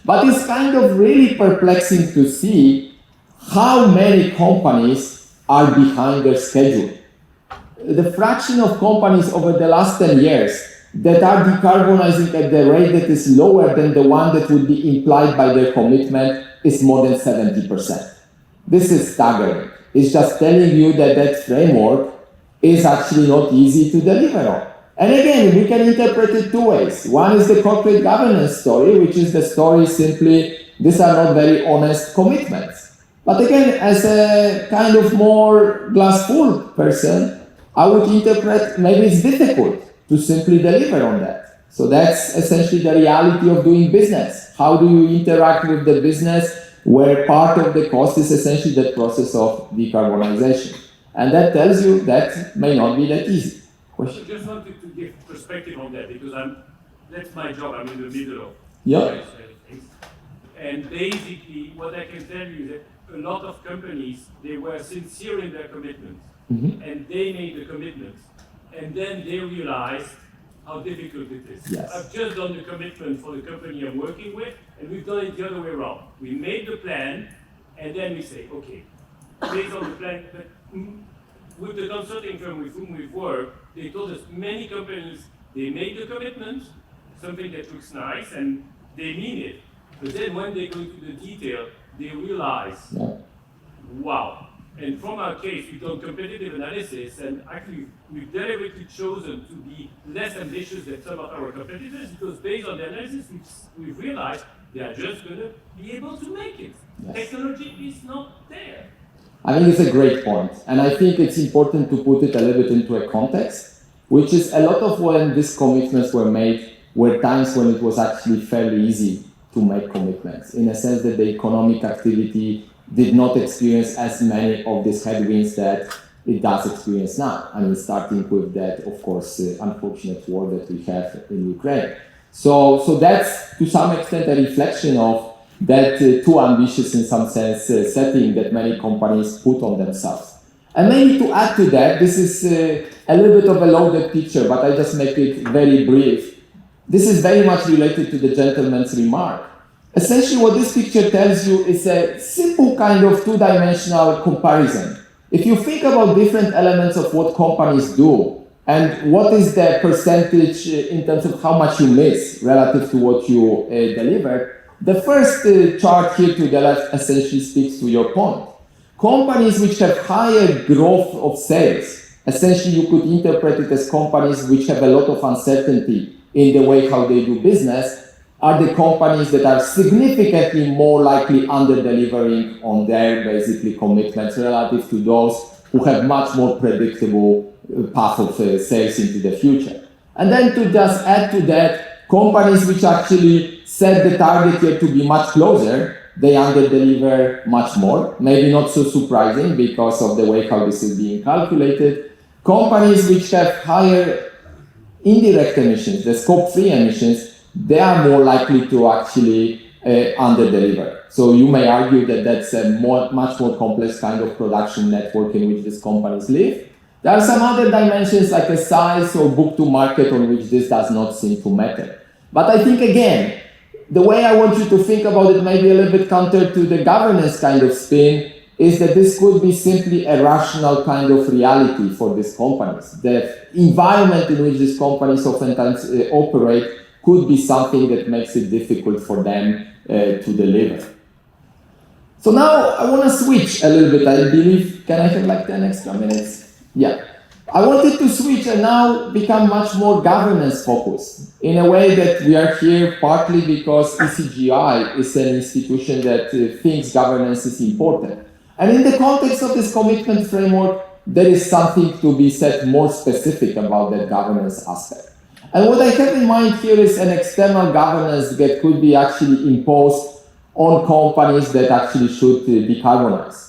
But it's kind of really perplexing to see how many companies are behind their schedule. The fraction of companies over the last 10 years that are decarbonizing at the rate that is lower than the one that would be implied by their commitment is more than 70%. This is staggering. It's just telling you that that framework is actually not easy to deliver on. And again, we can interpret it two ways. One is the corporate governance story, which is the story simply, these are not very honest commitments. But again, as a kind of more glass full person, I would interpret maybe it's difficult to simply deliver on that. So that's essentially the reality of doing business. How do you interact with the business where part of the cost is essentially the process of decarbonization? And that tells you that may not be that easy. Question? I just wanted to give perspective on that because that's my job. I'm in the middle of Yeah. things. And basically, what I can tell you is that a lot of companies, they were sincere in their commitments. Mm-hmm. And they made the commitments. And then they realized how difficult it is. Yes. I've just done the commitment for the company I'm working with, and we've done it the other way around. We made the plan, and then we say, okay, based on the plan, but with the consulting firm with whom we've worked, they told us many companies, they made the commitment, something that looks nice, and they mean it. But then when they go into the detail, they realize, wow. And from our case, we've done competitive analysis, and actually we've deliberately chosen to be less ambitious than some of our competitors because based on the analysis, we've realized they are just going to be able to make it. Yes. Technology is not there. I think it's a great point, and I think it's important to put it a little bit into a context, which is a lot of when these commitments were made were times when it was actually fairly easy to make commitments, in a sense that the economic activity did not experience as many of these headwinds that it does experience now. I mean, starting with that, of course, unfortunate war that we have in Ukraine. So that's to some extent a reflection of that too ambitious in some sense setting that many companies put on themselves. And maybe to add to that, this is a little bit of a loaded picture, but I just make it very brief. This is very much related to the gentleman's remark. Essentially, what this picture tells you is a simple kind of two-dimensional comparison. If you think about different elements of what companies do and what is the percentage in terms of how much you miss relative to what you deliver, the first chart here to the left essentially speaks to your point. Companies which have higher growth of sales, essentially you could interpret it as companies which have a lot of uncertainty in the way how they do business, are the companies that are significantly more likely under-delivering on their basically commitments relative to those who have much more predictable path of sales into the future. And then to just add to that, companies which actually set the target here to be much closer, they under-deliver much more, maybe not so surprising because of the way how this is being calculated. Companies which have higher indirect emissions, the scope 3 emissions, they are more likely to actually under-deliver. So you may argue that that's a much more complex kind of production network in which these companies live. There are some other dimensions like a size or book to market on which this does not seem to matter. But I think again, the way I want you to think about it maybe a little bit counter to the governance kind of spin is that this could be simply a rational kind of reality for these companies. The environment in which these companies oftentimes operate could be something that makes it difficult for them to deliver. So now I want to switch a little bit. I believe, can I have like 10 extra minutes? Yeah. I wanted to switch and now become much more governance focused in a way that we are here partly because ECGI is an institution that thinks governance is important. And in the context of this commitment framework, there is something to be said more specific about that governance aspect. And what I have in mind here is an external governance that could be actually imposed on companies that actually should decarbonize.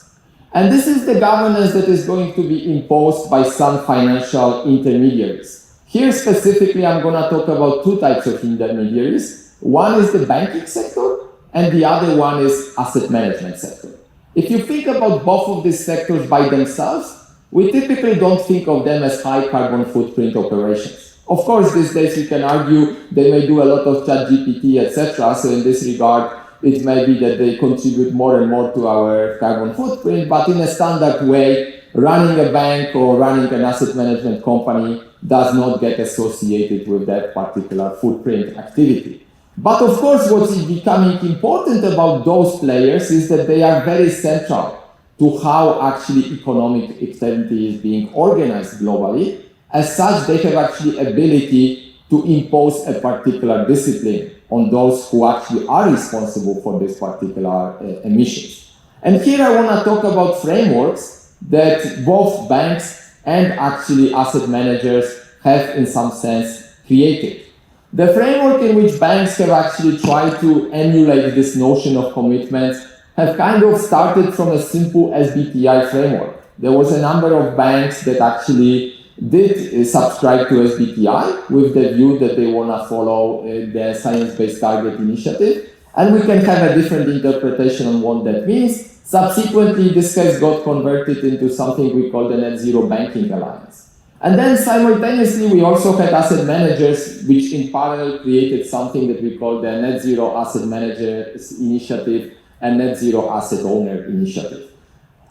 And this is the governance that is going to be imposed by some financial intermediaries. Here specifically, I'm going to talk about two types of intermediaries. One is the banking sector, and the other one is asset management sector. If you think about both of these sectors by themselves, we typically don't think of them as high carbon footprint operations. Of course, these days we can argue they may do a lot of ChatGPT, etc. So in this regard, it may be that they contribute more and more to our carbon footprint, but in a standard way, running a bank or running an asset management company does not get associated with that particular footprint activity. But of course, what is becoming important about those players is that they are very central to how actually economic activity is being organized globally. As such, they have actually ability to impose a particular discipline on those who actually are responsible for this particular emissions. And here I want to talk about frameworks that both banks and actually asset managers have in some sense created. The framework in which banks have actually tried to emulate this notion of commitments have kind of started from a simple SBTI framework. There was a number of banks that actually did subscribe to SBTI with the view that they want to follow the Science-Based Target Initiative, and we can have a different interpretation on what that means. Subsequently, this has got converted into something we call the Net Zero Banking Alliance. And then simultaneously, we also had asset managers, which in parallel created something that we call the Net Zero Asset Managers Initiative and Net Zero Asset Owner Initiative.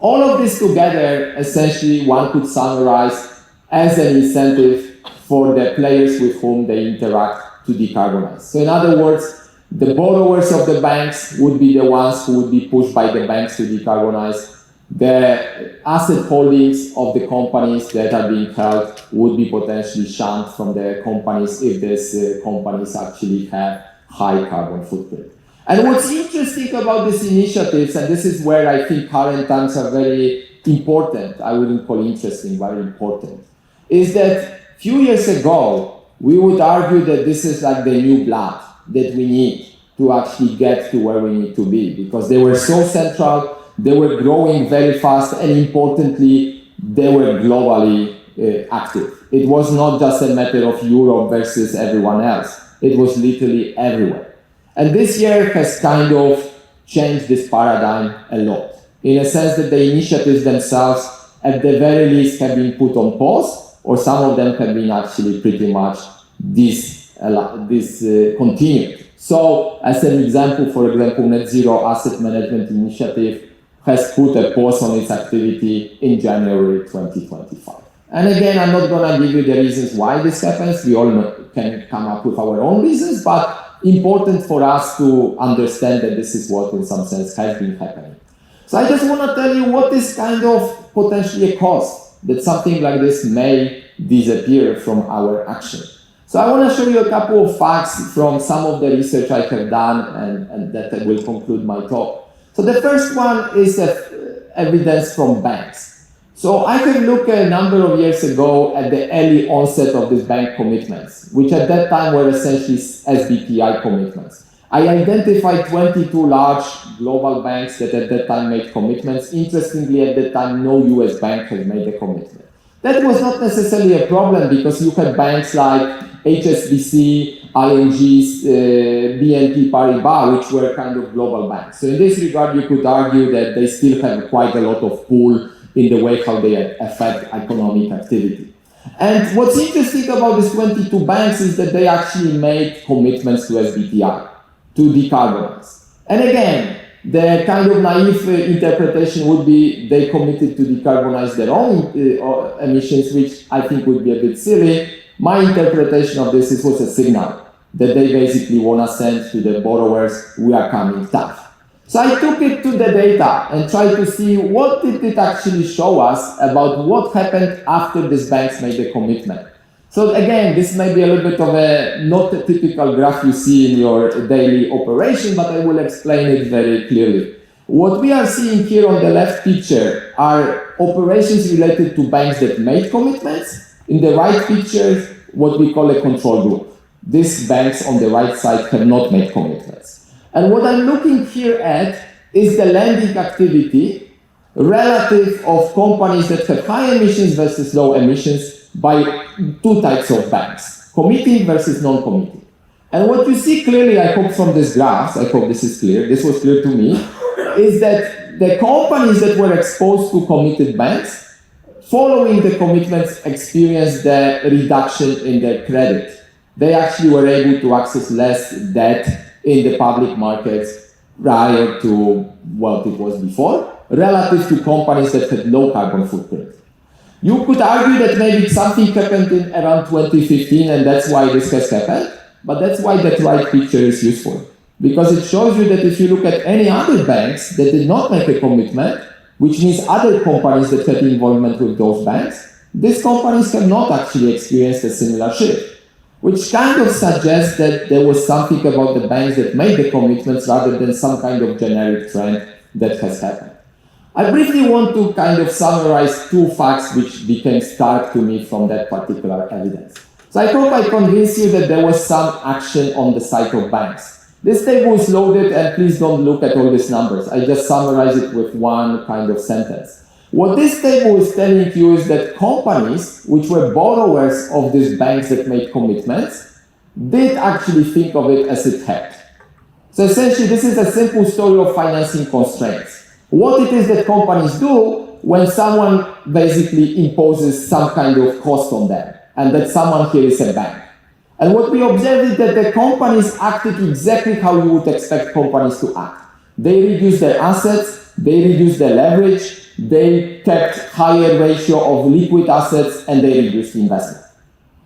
All of this together, essentially, one could summarize as an incentive for the players with whom they interact to decarbonize. So in other words, the borrowers of the banks would be the ones who would be pushed by the banks to decarbonize. The asset holdings of the companies that are being held would be potentially shunned from the companies if these companies actually have high carbon footprint. And what's interesting about these initiatives, and this is where I think current times are very important, I wouldn't call interesting, very important, is that a few years ago, we would argue that this is like the new blood that we need to actually get to where we need to be, because they were so central, they were growing very fast, and importantly, they were globally active. It was not just a matter of Europe versus everyone else. It was literally everywhere. And this year has kind of changed this paradigm a lot, in a sense that the initiatives themselves, at the very least, have been put on pause, or some of them have been actually pretty much discontinued. So, as an example, for example, Net Zero Asset Management Initiative has put a pause on its activity in January 2025. And again, I'm not going to give you the reasons why this happens. We all can come up with our own reasons, but important for us to understand that this is what, in some sense, has been happening. So I just want to tell you what is kind of potentially a cost that something like this may disappear from our action. So I want to show you a couple of facts from some of the research I have done, and that will conclude my talk. So the first one is evidence from banks. So I have looked a number of years ago at the early onset of these bank commitments, which at that time were essentially SBTI commitments. I identified 22 large global banks that at that time made commitments. Interestingly, at that time, no US bank had made a commitment. That was not necessarily a problem because you had banks like HSBC, ING, BNP Paribas, which were kind of global banks. So in this regard, you could argue that they still have quite a lot of pull in the way how they affect economic activity. And what's interesting about these 22 banks is that they actually made commitments to SBTI, to decarbonize. And again, the kind of naive interpretation would be they committed to decarbonize their own emissions, which I think would be a bit silly. My interpretation of this was a signal that they basically want to send to the borrowers, we are coming tough. So I took it to the data and tried to see what did it actually show us about what happened after these banks made the commitment. So again, this may be a little bit of a not a typical graph you see in your daily operation, but I will explain it very clearly. What we are seeing here on the left picture are operations related to banks that made commitments. In the right picture, what we call a control group. These banks on the right side have not made commitments. And what I'm looking here at is the lending activity relative of companies that have high emissions versus low emissions by two types of banks, committing versus non-committing. And what you see clearly, I hope from this graph, I hope this is clear, this was clear to me, is that the companies that were exposed to committed banks following the commitments, experienced the reduction in their credit. They actually were able to access less debt in the public markets prior to what it was before, relative to companies that had low carbon footprint. You could argue that maybe something happened in around 2015 and that's why this has happened, but that's why that right picture is useful. Because it shows you that if you look at any other banks that did not make a commitment, which means other companies that had involvement with those banks, these companies have not actually experienced a similar shift, which kind of suggests that there was something about the banks that made the commitments rather than some kind of generic trend that has happened. I briefly want to kind of summarize two facts which became stark to me from that particular evidence. So I hope I convinced you that there was some action on the side of banks. This table is loaded and please don't look at all these numbers. I just summarize it with one kind of sentence. What this table is telling you is that companies which were borrowers of these banks that made commitments did actually think of it as it helped. So essentially this is a simple story of financing constraints. What it is that companies do when someone basically imposes some kind of cost on them, and that someone here is a bank. And what we observed is that the companies acted exactly how you would expect companies to act. They reduced their assets, they reduced their leverage, they kept higher ratio of liquid assets, and they reduced investment.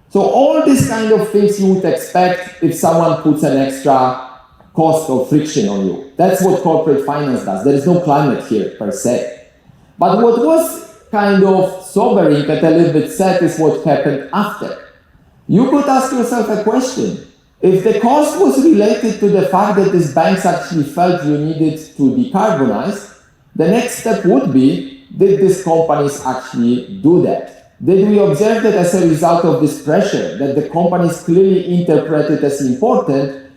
So all these kind of things you would expect if someone puts an extra cost or friction on you. That's what corporate finance does. There is no climate here per se. But what was kind of sobering and a little bit sad is what happened after. You could ask yourself a question. If the cost was related to the fact that these banks actually felt you needed to decarbonize, the next step would be, did these companies actually do that? Did we observe that as a result of this pressure that the companies clearly interpreted as important,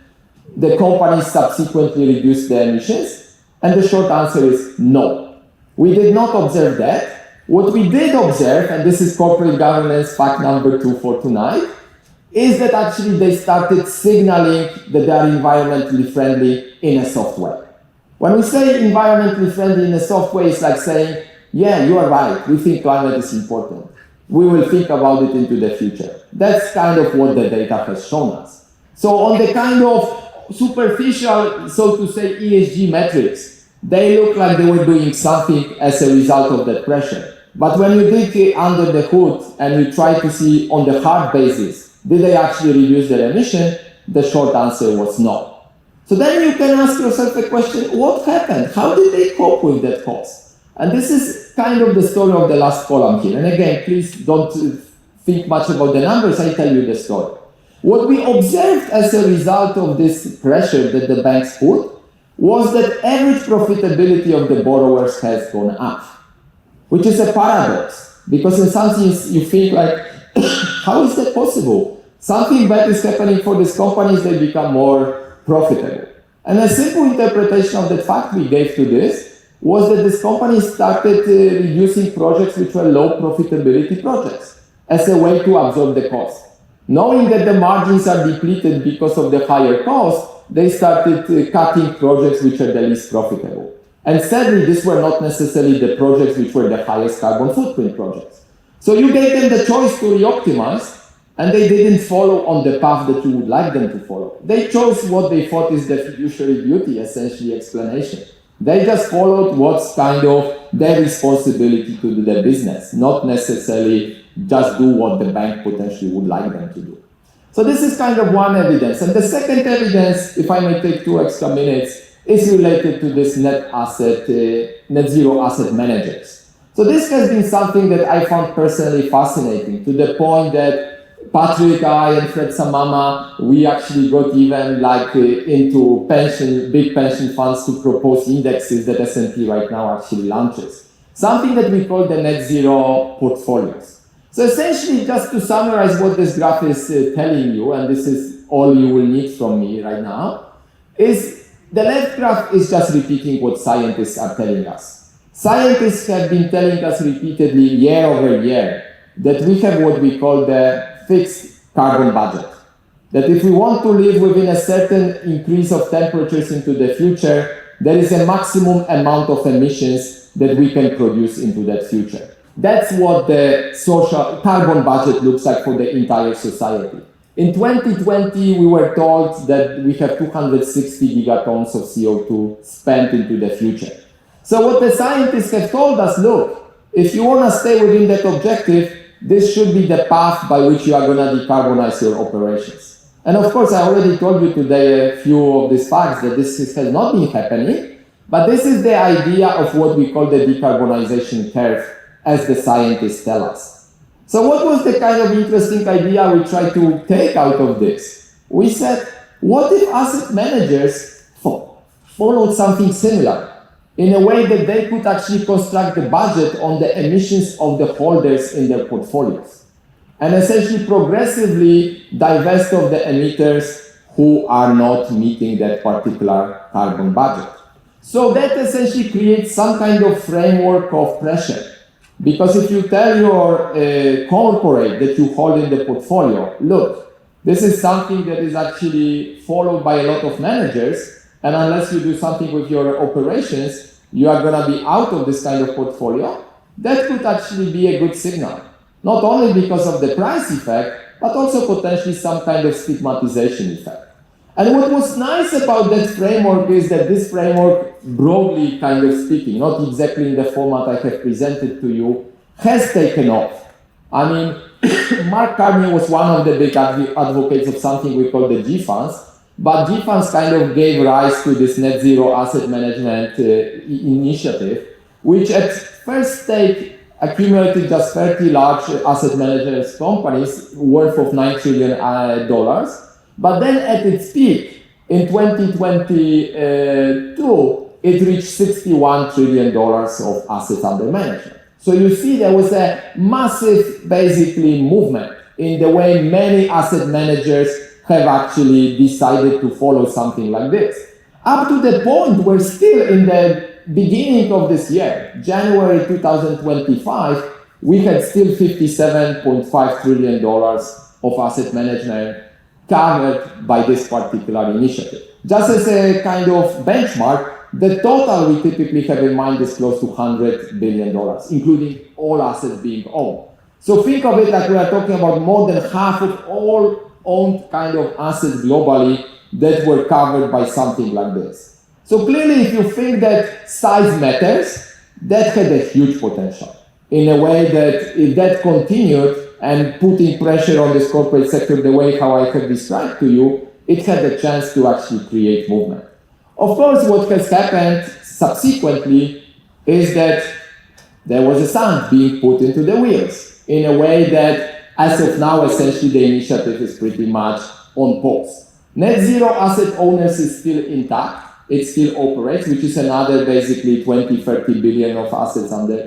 the companies subsequently reduced their emissions? And the short answer is no. We did not observe that. What we did observe, and this is corporate governance fact number 2 for tonight, is that actually they started signaling that they are environmentally friendly in a soft way. When we say environmentally friendly in a soft way, it's like saying, yeah, you are right, we think climate is important. We will think about it into the future. That's kind of what the data has shown us. So on the kind of superficial, so to say, ESG metrics, they look like they were doing something as a result of that pressure. But when you dig under the hood and you try to see on the hard basis, did they actually reduce their emission? The short answer was no. So then you can ask yourself the question, what happened? How did they cope with that cost? And this is kind of the story of the last column here. And again, please don't think much about the numbers, I tell you the story. What we observed as a result of this pressure that the banks put was that average profitability of the borrowers has gone up, which is a paradox, because in some sense you think like, how is that possible? Something bad is happening for these companies, they become more profitable. And a simple interpretation of the fact we gave to this was that these companies started reducing projects which were low profitability projects as a way to absorb the cost. Knowing that the margins are depleted because of the higher cost, they started cutting projects which are the least profitable. And sadly, these were not necessarily the projects which were the highest carbon footprint projects. So you gave them the choice to re-optimize, and they didn't follow on the path that you would like them to follow. They chose what they thought is the fiduciary duty, essentially explanation. They just followed what's kind of their responsibility to do their business, not necessarily just do what the bank potentially would like them to do. So this is kind of one evidence. And the second evidence, if I may take 2 extra minutes, is related to this net zero asset managers. So this has been something that I found personally fascinating, to the point that Patrick, I, and Fred Samama, we actually got even into big pension funds to propose indexes that S&P right now actually launches. Something that we call the net zero portfolios. So essentially, just to summarize what this graph is telling you, and this is all you will need from me right now, is the left graph is just repeating what scientists are telling us. Scientists have been telling us repeatedly year over year that we have what we call the fixed carbon budget. That if we want to live within a certain increase of temperatures into the future, there is a maximum amount of emissions that we can produce into that future. That's what the social carbon budget looks like for the entire society. In 2020, we were told that we have 260 gigatons of CO2 spent into the future. So what the scientists have told us, look, if you want to stay within that objective, this should be the path by which you are going to decarbonize your operations. And of course, I already told you today a few of these facts that this has not been happening, but this is the idea of what we call the decarbonization curve, as the scientists tell us. So what was the kind of interesting idea we tried to take out of this? We said, what if asset managers followed something similar in a way that they could actually construct the budget on the emissions of the holders in their portfolios and essentially progressively divest of the emitters who are not meeting that particular carbon budget. So that essentially creates some kind of framework of pressure. Because if you tell your corporate that you hold in the portfolio, look, this is something that is actually followed by a lot of managers, and unless you do something with your operations, you are going to be out of this kind of portfolio, that could actually be a good signal. Not only because of the price effect, but also potentially some kind of stigmatization effect. And what was nice about that framework is that this framework, broadly kind of speaking, not exactly in the format I have presented to you, has taken off. I mean, Mark Carney was one of the big advocates of something we call the G-funds, but G-funds kind of gave rise to this net zero asset management initiative, which at first stage accumulated just 30 large asset managers companies worth of $9 trillion. But then at its peak, in 2022, it reached $61 trillion of assets under management. So you see there was a massive, basically, movement in the way many asset managers have actually decided to follow something like this. Up to the point where still in the beginning of this year, January 2025, we had still $57.5 trillion of asset management covered by this particular initiative. Just as a kind of benchmark, the total we typically have in mind is close to $100 billion, including all assets being owned. So think of it like we are talking about more than half of all owned kind of assets globally that were covered by something like this. So clearly, if you think that size matters, that had a huge potential in a way that if that continued, and putting pressure on this corporate sector the way how I have described to you, it had a chance to actually create movement. Of course, what has happened subsequently is that there was a sand being put into the wheels in a way that, as of now, essentially the initiative is pretty much on pause. Net zero asset owners is still intact. It still operates, which is another basically 20, 30 billion of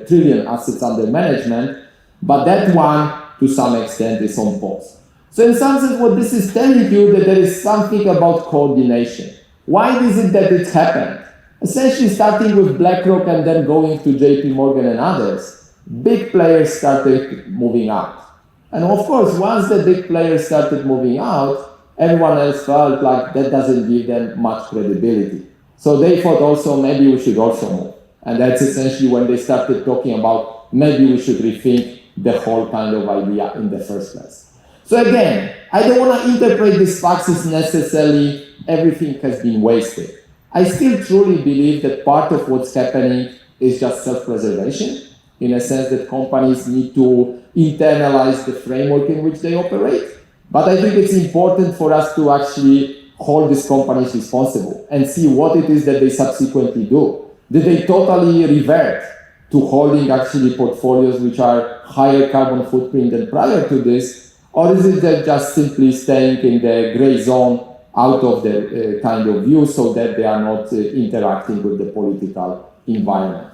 trillion assets under management, but that one, to some extent, is on pause. So in some sense, what this is telling you that there is something about coordination. Why is it that it happened? Essentially starting with BlackRock and then going to JP Morgan and others, big players started moving out. And of course, once the big players started moving out, everyone else felt like that doesn't give them much credibility. So they thought also maybe we should also move. And that's essentially when they started talking about maybe we should rethink the whole kind of idea in the first place. So again, I don't want to interpret these facts as necessarily everything has been wasted. I still truly believe that part of what's happening is just self-preservation, in a sense that companies need to internalize the framework in which they operate. But I think it's important for us to actually hold these companies responsible and see what it is that they subsequently do. Did they totally revert to holding actually portfolios which are higher carbon footprint than prior to this, or is it that just simply staying in the gray zone out of the kind of view so that they are not interacting with the political environment?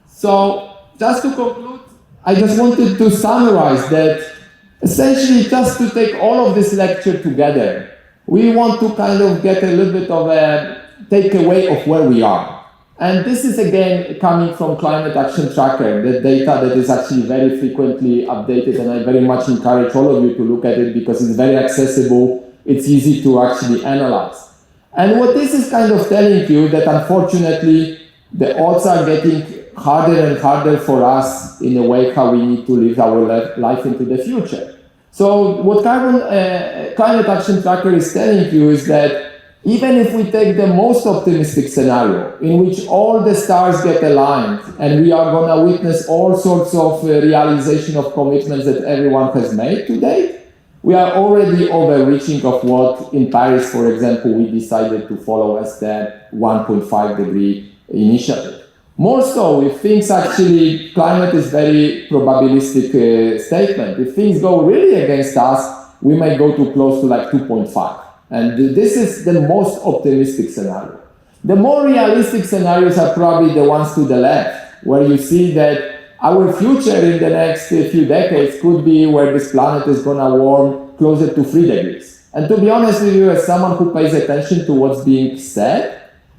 So just to conclude, I just wanted to summarize that essentially just to take all of this lecture together, we want to kind of get a little bit of a takeaway of where we are. And this is again coming from Climate Action Tracker, the data that is actually very frequently updated, and I very much encourage all of you to look at it because it's very accessible, it's easy to actually analyze. And what this is kind of telling you that unfortunately the odds are getting harder and harder for us in a way how we need to live our life into the future. So what Climate Action Tracker is telling you is that even if we take the most optimistic scenario in which all the stars get aligned and we are going to witness all sorts of realization of commitments that everyone has made to date, we are already overreaching of what in Paris, for example, we decided to follow as the 1.5 degree initiative. More so, if things actually, climate is very probabilistic statement. If things go really against us, we may go to close to like 2.5. And this is the most optimistic scenario. The more realistic scenarios are probably the ones to the left, where you see that our future in the next few decades could be where this planet is going to warm closer to 3 degrees. And to be honest with you, as someone who pays attention to what's being said,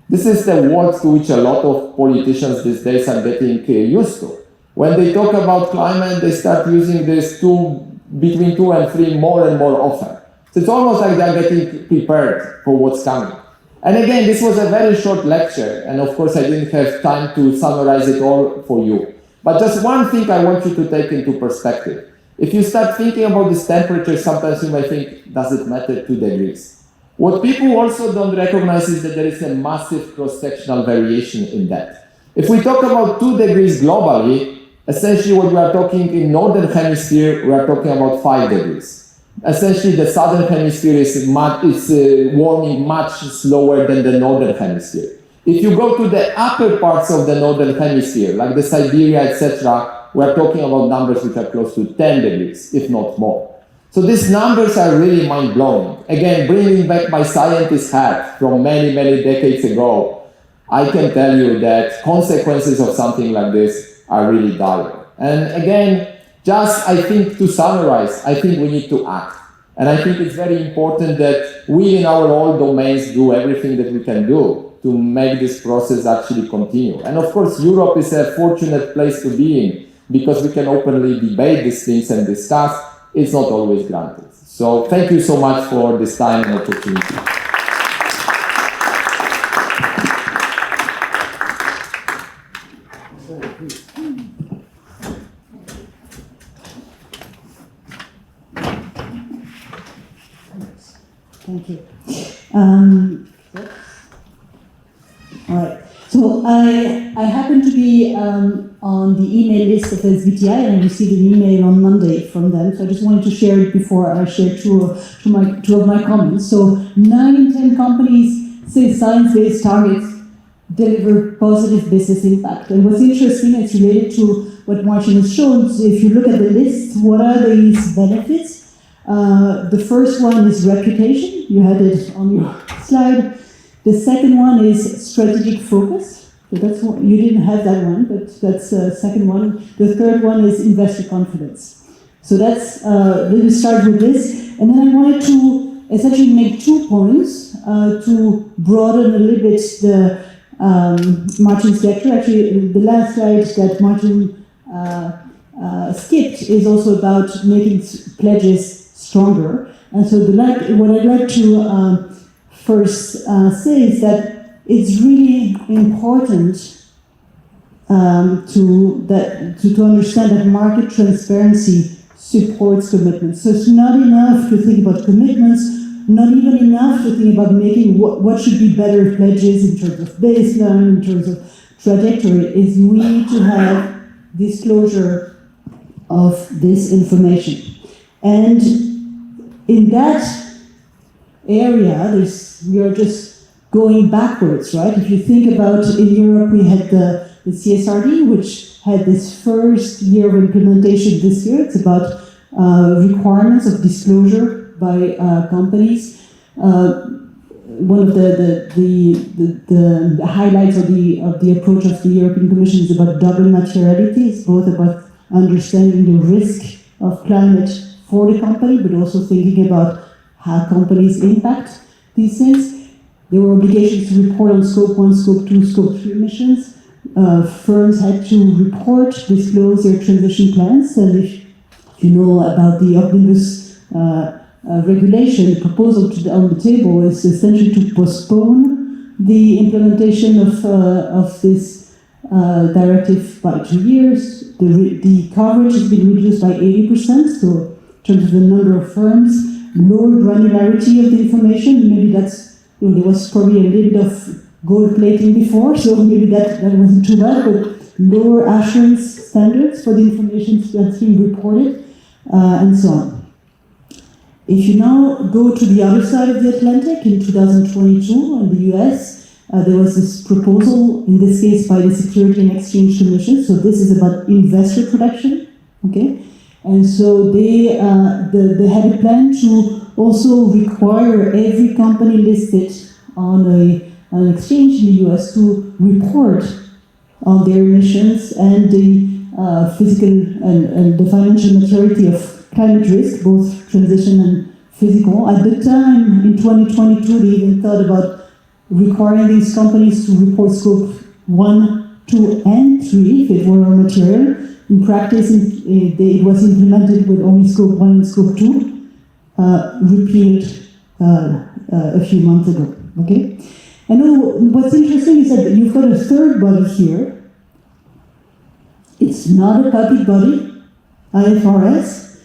this is the world to which a lot of politicians these days are getting used to. When they talk about climate, they start using this between 2 and 3 more and more often. So it's almost like they're getting prepared for what's coming. And again, this was a very short lecture, and of course I didn't have time to summarize it all for you. But just one thing I want you to take into perspective. If you start thinking about this temperature, sometimes you might think, does it matter 2 degrees? What people also don't recognize is that there is a massive cross-sectional variation in that. If we talk about 2 degrees globally, essentially what we are talking in northern hemisphere, we are talking about 5 degrees. Essentially, the southern hemisphere is warming much slower than the northern hemisphere. If you go to the upper parts of the northern hemisphere, like the Siberia, etc., we're talking about numbers which are close to 10 degrees, if not more. So these numbers are really mind-blowing. Again, bringing back my scientist hat from many, many decades ago, I can tell you that consequences of something like this are really dire. And again, just, I think, to summarize, I think we need to act. And I think it's very important that we in our own domains do everything that we can do to make this process actually continue. And of course, Europe is a fortunate place to be in because we can openly debate these things and discuss. It's not always granted. So thank you so much for this time and opportunity. Thank you. All right. So I happen to be on the email list of SBTI, and I received an email on Monday from them. So I just wanted to share it before I share two of my comments. So 9 in 10 companies say science-based targets deliver positive business impact. And what's interesting, it's related to what Marcin has shown. So if you look at the list, what are these benefits? The first one is reputation. You had it on your slide. The second one is strategic focus. So that's one, you didn't have that one, but that's the second one. The third one is investor confidence. So that's, let me start with this. And then I wanted to essentially make 2 points to broaden a little bit the Marcin's lecture. Actually, the last slide that Marcin skipped is also about making pledges stronger. And so what I'd like to first say is that it's really important to understand that market transparency supports commitments. So it's not enough to think about commitments, not even enough to think about making what should be better pledges in terms of baseline, in terms of trajectory, is we need to have disclosure of this information. And in that area, we are just going backwards, right? If you think about in Europe, we had the CSRD, which had this first year of implementation this year. It's about requirements of disclosure by companies. One of the highlights of the approach of the European Commission is about double materiality. It's both about understanding the risk of climate for the company, but also thinking about how companies impact these things. There were obligations to report on Scope 1, Scope 2, Scope 3 emissions. Firms had to report, disclose their transition plans, and if you know about the Omnibus regulation, the proposal on the table is essentially to postpone the implementation of this directive by 2 years. The coverage has been reduced by 80%, so in terms of the number of firms, lower granularity of the information. Maybe that's, there was probably a little bit of gold plating before, so maybe that wasn't too bad, but lower assurance standards for the information that's being reported, and so on. If you now go to the other side of the Atlantic, in 2022 in the US, there was this proposal, in this case by the Security and Exchange Commission, so this is about investor protection, okay? And so they had a plan to also require every company listed on an exchange in the US to report on their emissions and the physical and the financial maturity of climate risk, both transition and physical. At the time, in 2022, they even thought about requiring these companies to report scope 1, 2, and 3 if it were material. In practice, it was implemented with only scope 1 and scope 2, repealed a few months ago. Okay? And what's interesting is that you've got a third body here. It's not a public body, IFRS.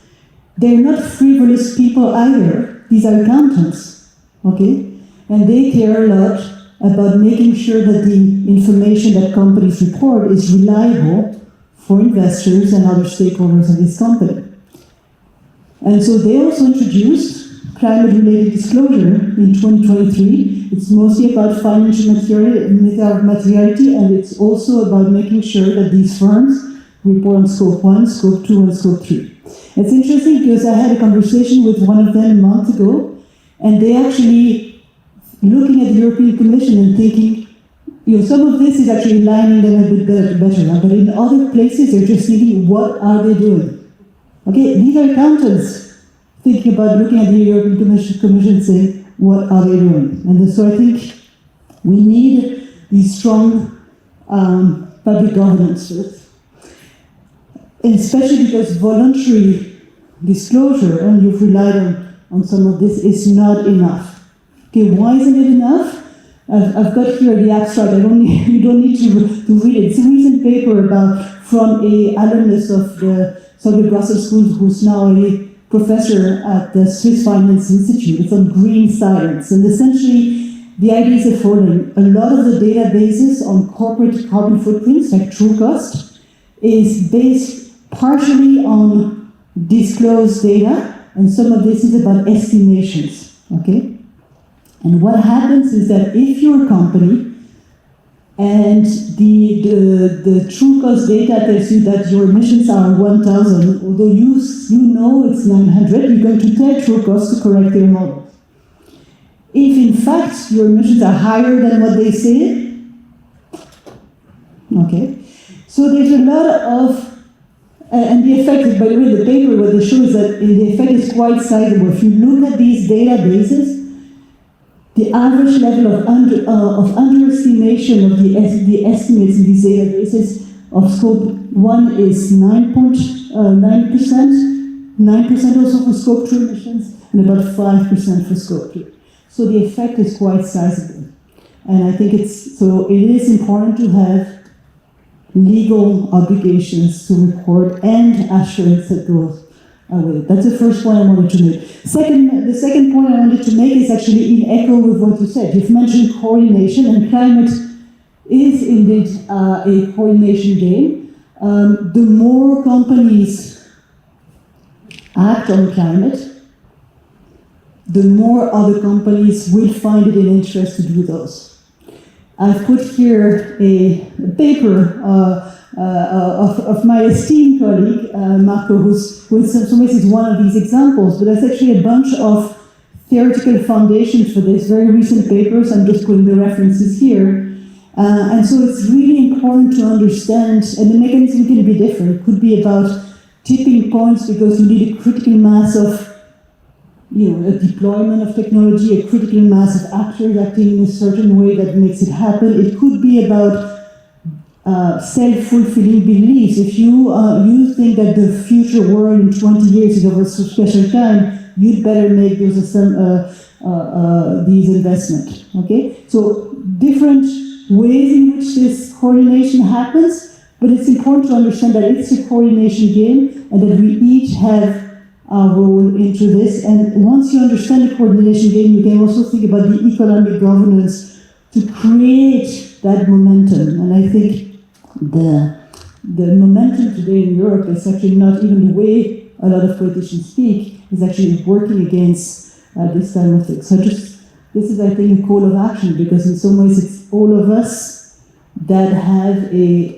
They're not frivolous people either. These are accountants, okay? And they care a lot about making sure that the information that companies report is reliable for investors and other stakeholders of this company. And so they also introduced climate-related disclosure in 2023. It's mostly about financial materiality, and it's also about making sure that these firms report on scope 1, scope 2, and scope 3. It's interesting because I had a conversation with one of them a month ago, and they actually looking at the European Commission and thinking, some of this is actually lining them a bit better, but in other places they're just thinking, what are they doing? Okay, these are accountants thinking about looking at the European Commission saying, what are they doing? And so I think we need these strong public governance, especially because voluntary disclosure, and you've relied on some of this, is not enough. Okay, why isn't it enough? I've got here the abstract. You don't need to read it. It's a recent paper from a alumnus of the Brussels School, who's now a professor at the Swiss Finance Institute. It's on green science, and essentially the idea is the following: a lot of the databases on corporate carbon footprints, like TrueCost, is based partially on disclosed data, and some of this is about estimations. Okay. And what happens is that if you're a company and the TrueCost data tells you that your emissions are 1,000, although you know it's 900, you're going to tell TrueCost to correct their model. If in fact your emissions are higher than what they say, okay, so there's a lot of, and the effect is, by the way, the paper what they show is that the effect is quite sizable. If you look at these databases, the average level of underestimation of the estimates in these databases of scope 1 is 9%, 9% also for scope 2 emissions, and about 5% for scope 3. So the effect is quite sizable. And I think it is important to have legal obligations to report and assurance that goes with it. That's the first point I wanted to make. The second point I wanted to make is actually in echo with what you said. You've mentioned coordination, and climate is indeed a coordination game. The more companies act on climate, the more other companies will find it an interest to do those. I've put here a paper of my esteemed colleague, Marco, who's in some ways is one of these examples, but there's actually a bunch of theoretical foundations for this, very recent papers. I'm just putting the references here. And so it's really important to understand, and the mechanism can be different. It could be about tipping points because you need a critical mass of a deployment of technology, a critical mass of actors acting in a certain way that makes it happen. It could be about self-fulfilling beliefs. If you think that the future world in 20 years is of a special time, you'd better make those these investments. Okay, so different ways in which this coordination happens, but it's important to understand that it's a coordination game and that we each have our role into this. And once you understand the coordination game, you can also think about the economic governance to create that momentum. And I think the momentum today in Europe is actually not even the way a lot of politicians speak, is actually working against this kind of thing. So this is, I think, a call of action, because in some ways it's all of us that have a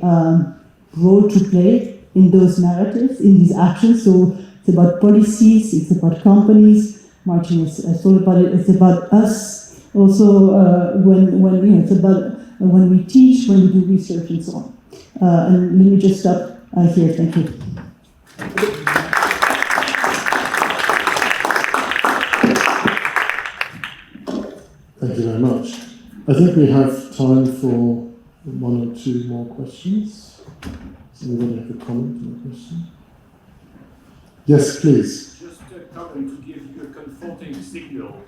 role to play in those narratives, in these actions. So it's about policies, it's about companies. Marcin has told about it. It's about us also when it's about when we teach, when we do research, and so on. And let me just stop here. Thank you. Thank you very much. I think we have time for one or two more questions. Does anybody have a comment or a question? Yes, please. Just a comment to give you a comforting signal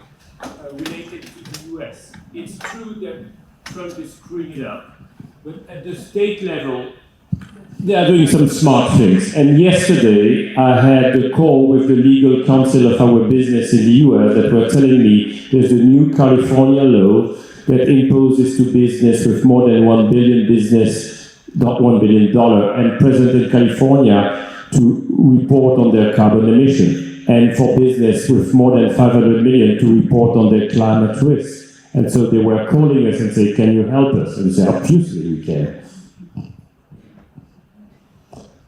related to the US. It's true that Trump is screwing it up, but at the state level, they are doing some smart things. And yesterday, I had a call with the legal counsel of our business in the US that were telling me there's a new California law that imposes to business with more than $1 billion business, not $1 billion, and present in California to report on their carbon emission, and for business with more than 500 million to report on their climate risk. And so they were calling us and saying, can you help us? And we said, obviously we can.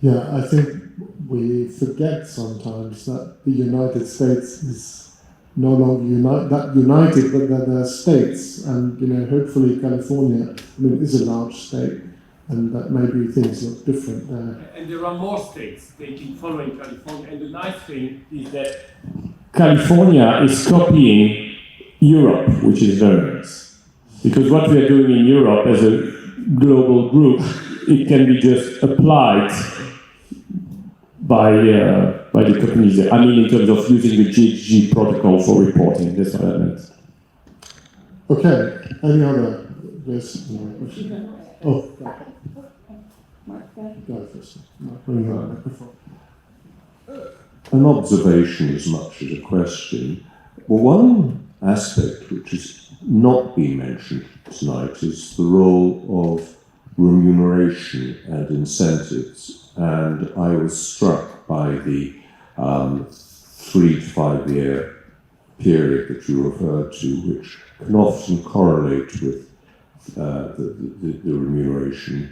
Yeah, I think we forget sometimes that the United States is no longer united, but that there are states, and hopefully California, is a large state, and that maybe things look different there. And there are more states taking following California. And the nice thing is that California is copying Europe, which is very nice. Because what we are doing in Europe as a global group, it can be just applied by the companies. I mean, in terms of using the GHG protocol for reporting. That's what I meant. Okay. Any other? Yes. Oh. Go first. Bring your microphone. An observation as much as a question. Well, one aspect which has not been mentioned tonight is the role of remuneration and incentives. And I was struck by the 3 to 5 year period that you referred to, which can often correlate with the remuneration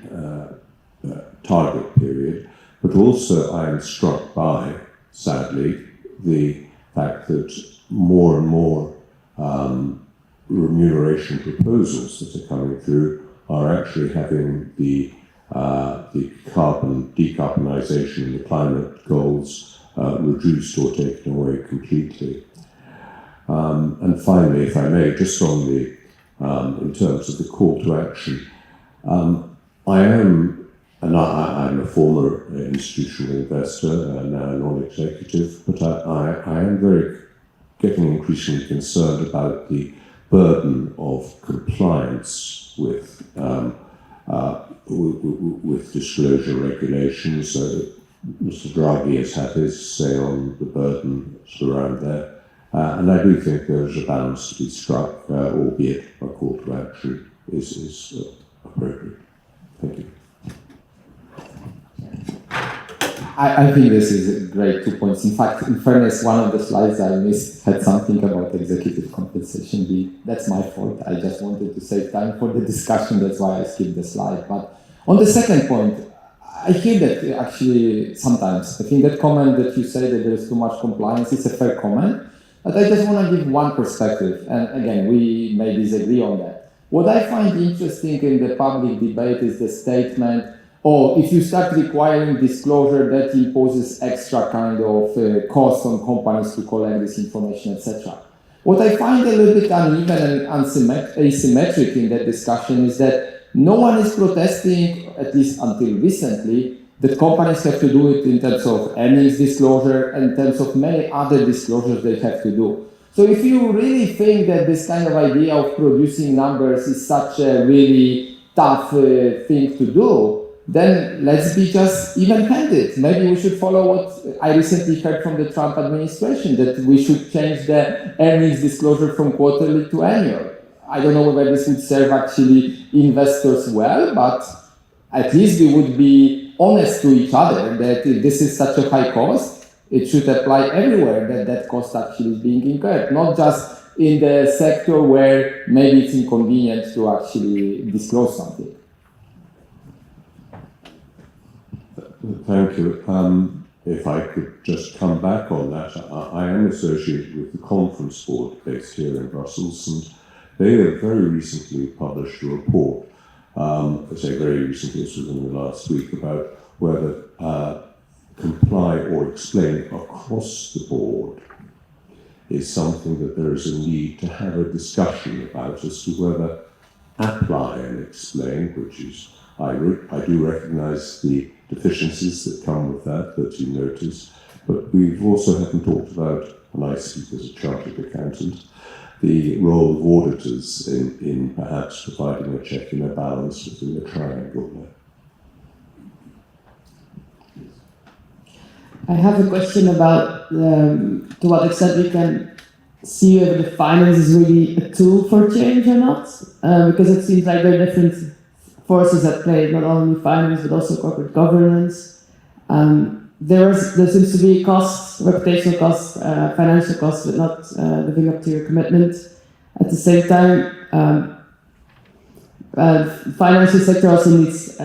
target period. But also I am struck by, sadly, the fact that more and more remuneration proposals that are coming through are actually having the decarbonisation and the climate goals reduced or taken away completely. And finally, if I may, just on the in terms of the call to action, I'm a former institutional investor, now a non-executive, but I am getting increasingly concerned about the burden of compliance with disclosure regulations. Mr. Draghi has had his say on the burden around there. And I do think there's a balance to be struck, albeit a call to action is appropriate. Thank you. I think this is a great 2 points. In fact, in fairness, one of the slides I missed had something about executive compensation. That's my fault. I just wanted to save time for the discussion. That's why I skipped the slide. But on the second point, I hear that actually sometimes. I think that comment that you say that there is too much compliance is a fair comment. But I just want to give one perspective. And again, we may disagree on that. What I find interesting in the public debate is the statement, if you start requiring disclosure, that imposes extra kind of cost on companies to collect this information, etc. What I find a little bit uneven and asymmetric in that discussion is that no one is protesting, at least until recently, that companies have to do it in terms of earnings disclosure and in terms of many other disclosures they have to do. So if you really think that this kind of idea of producing numbers is such a really tough thing to do, then let's be just even-handed. Maybe we should follow what I recently heard from the Trump administration, that we should change the earnings disclosure from quarterly to annual. I don't know whether this would serve actually investors well, but at least we would be honest to each other that if this is such a high cost, it should apply everywhere that that cost actually is being incurred, not just in the sector where maybe it's inconvenient to actually disclose something. Thank you. If I could just come back on that, I am associated with the conference board based here in Brussels, and they have very recently published a report, I say very recently, this was in the last week, about whether comply or explain across the board is something that there is a need to have a discussion about as to whether apply and explain, which is, I do recognize the deficiencies that come with that you notice, but we've also haven't talked about, and I speak as a chartered accountant, the role of auditors in perhaps providing a check and a balance within the triangle there. I have a question about to what extent we can see whether the finance is really a tool for change or not, because it seems like there are different forces at play, not only finance but also corporate governance. There seems to be costs, reputational costs, financial costs, but not living up to your commitment. At the same time, financial sector also needs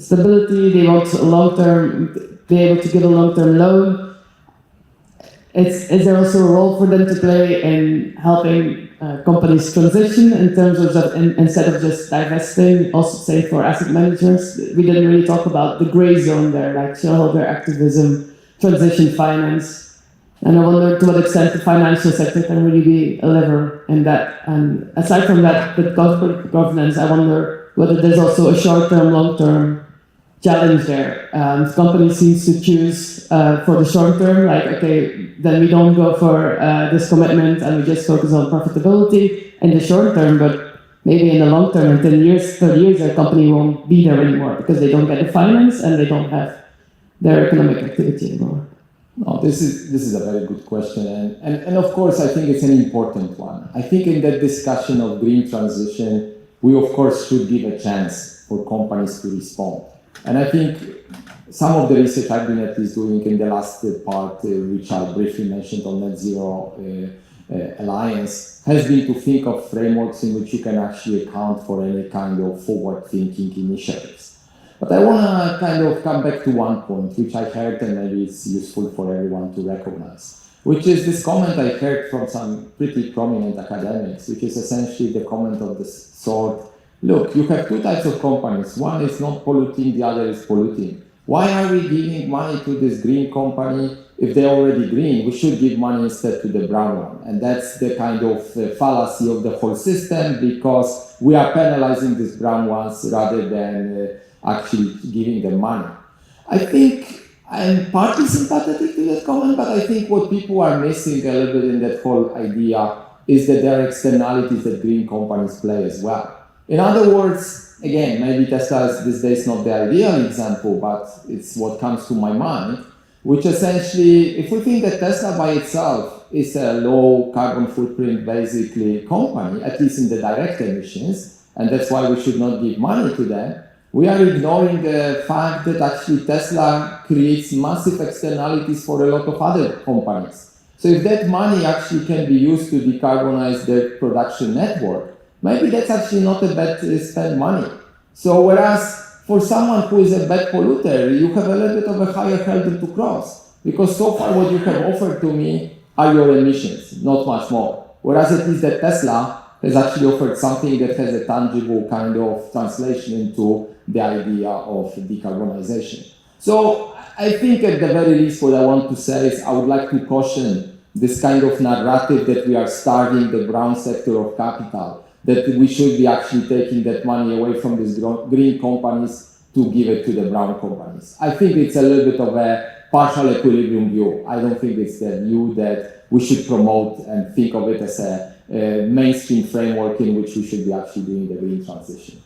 stability. They want a long-term, be able to give a long-term loan. Is there also a role for them to play in helping companies transition in terms of that, instead of just divesting, also say for asset managers? We didn't really talk about the gray zone there, like shareholder activism, transition finance. And I wonder to what extent the financial sector can really be a lever in that. And aside from that, with corporate governance, I wonder whether there's also a short-term, long-term challenge there. Companies seem to choose for the short term, like, okay, then we don't go for this commitment and we just focus on profitability in the short term, but maybe in the long term, in 10 years, 30 years, their company won't be there anymore because they don't get the finance and they don't have their economic activity anymore. No, this is a very good question, and of course I think it's an important one. I think in that discussion of green transition, we of course should give a chance for companies to respond. And I think some of the research I've been at least doing in the last part, which I briefly mentioned on Net Zero Alliance, has been to think of frameworks in which you can actually account for any kind of forward-thinking initiatives. But I want to kind of come back to one point, which I heard, and maybe it's useful for everyone to recognize, which is this comment I heard from some pretty prominent academics, which is essentially the comment of the sort, look, you have two types of companies. One is not polluting, the other is polluting. Why are we giving money to this green company if they're already green? We should give money instead to the brown one. And that's the kind of fallacy of the whole system, because we are penalizing these brown ones rather than actually giving them money. I think I'm partly sympathetic to that comment, but I think what people are missing a little bit in that whole idea is that there are externalities that green companies play as well. In other words, again, maybe Tesla is these days not the ideal example, but it's what comes to my mind, which essentially, if we think that Tesla by itself is a low carbon footprint basically company, at least in the direct emissions, and that's why we should not give money to them, we are ignoring the fact that actually Tesla creates massive externalities for a lot of other companies. So if that money actually can be used to decarbonize their production network, maybe that's actually not a bad spend money. So whereas for someone who is a bad polluter, you have a little bit of a higher hurdle to cross, because so far what you have offered to me are your emissions, not much more. Whereas at least that Tesla has actually offered something that has a tangible kind of translation into the idea of decarbonization. So I think at the very least what I want to say is I would like to caution this kind of narrative that we are starving the brown sector of capital, that we should be actually taking that money away from these green companies to give it to the brown companies. I think it's a little bit of a partial equilibrium view. I don't think it's the view that we should promote and think of it as a mainstream framework in which we should be actually doing the green transition.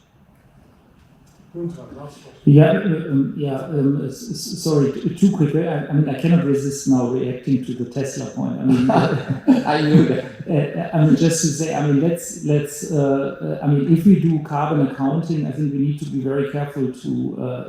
Sorry, too quickly. I mean, I cannot resist now reacting to the Tesla point. I mean, I knew that. I mean, just to say, I mean, let's. I mean, if we do carbon accounting, I think we need to be very careful to